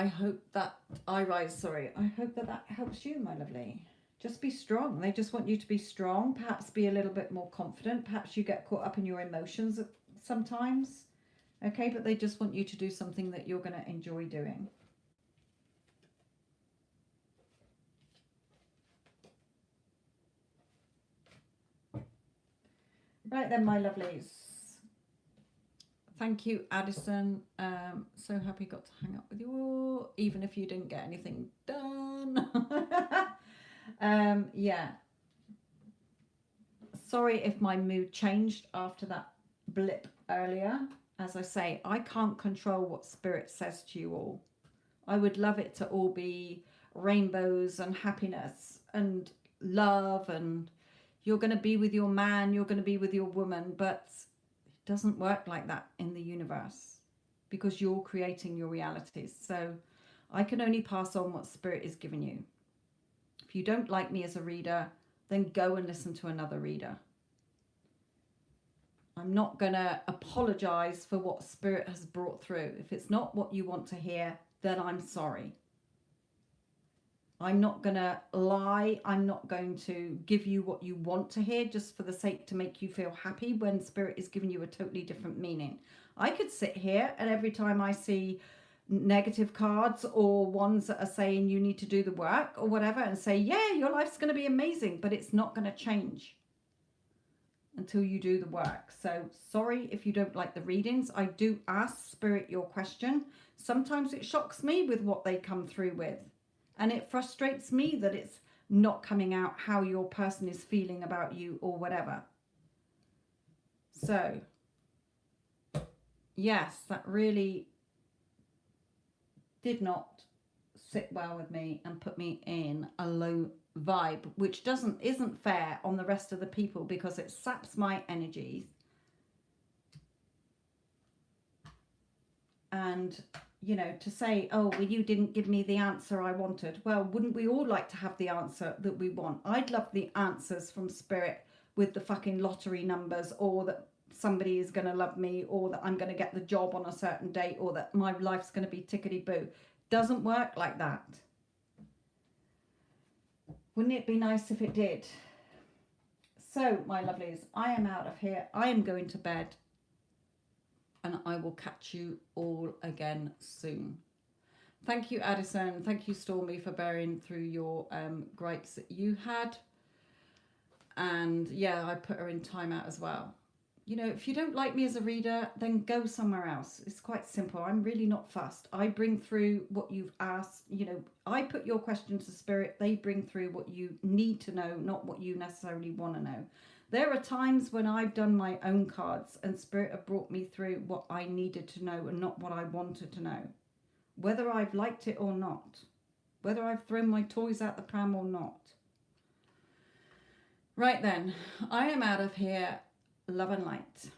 hope that I hope that helps you, my lovely. Just be strong. They just want you to be strong, perhaps be a little bit more confident. Perhaps you get caught up in your emotions sometimes, okay? But they just want you to do something that you're going to enjoy doing. Right then, my lovelies. Thank you, Addison. So happy got to hang out with you all, even if you didn't get anything done. Yeah. Sorry if my mood changed after that blip earlier. As I say, I can't control what Spirit says to you all. I would love it to all be rainbows and happiness and love, and you're going to be with your man, you're going to be with your woman, but it doesn't work like that in the universe because you're creating your realities. So I can only pass on what Spirit is giving you. If you don't like me as a reader, then go and listen to another reader. I'm not going to apologize for what Spirit has brought through. If it's not what you want to hear, then I'm sorry. I'm not going to lie. I'm not going to give you what you want to hear just for the sake to make you feel happy when Spirit is giving you a totally different meaning. I could sit here and every time I see negative cards or ones that are saying you need to do the work or whatever and say, yeah, your life's going to be amazing, but it's not going to change until you do the work. So sorry if you don't like the readings. I do ask Spirit your question. Sometimes it shocks me with what they come through with, and it frustrates me that it's not coming out how your person is feeling about you or whatever. So yes, that really did not sit well with me and put me in a low vibe, which isn't fair on the rest of the people because it saps my energies. And you know, to say, oh, well, you didn't give me the answer I wanted. Well, wouldn't we all like to have the answer that we want? I'd love the answers from Spirit with the fucking lottery numbers, or that somebody is going to love me, or that I'm going to get the job on a certain date, or that my life's going to be tickety-boo. Doesn't work like that. Wouldn't it be nice if it did? So, my lovelies, I am out of here. I am going to bed. And I will catch you all again soon. Thank you, Addison. Thank you, Stormy, for bearing through your gripes that you had. And yeah, I put her in timeout as well. You know, if you don't like me as a reader, then go somewhere else. It's quite simple. I'm really not fussed. I bring through what you've asked. You know, I put your questions to Spirit. They bring through what you need to know, not what you necessarily want to know. There are times when I've done my own cards and Spirit have brought me through what I needed to know and not what I wanted to know. whether I've liked it or not, whether I've thrown my toys out the pram or not. Right then, I am out of here. Love and light.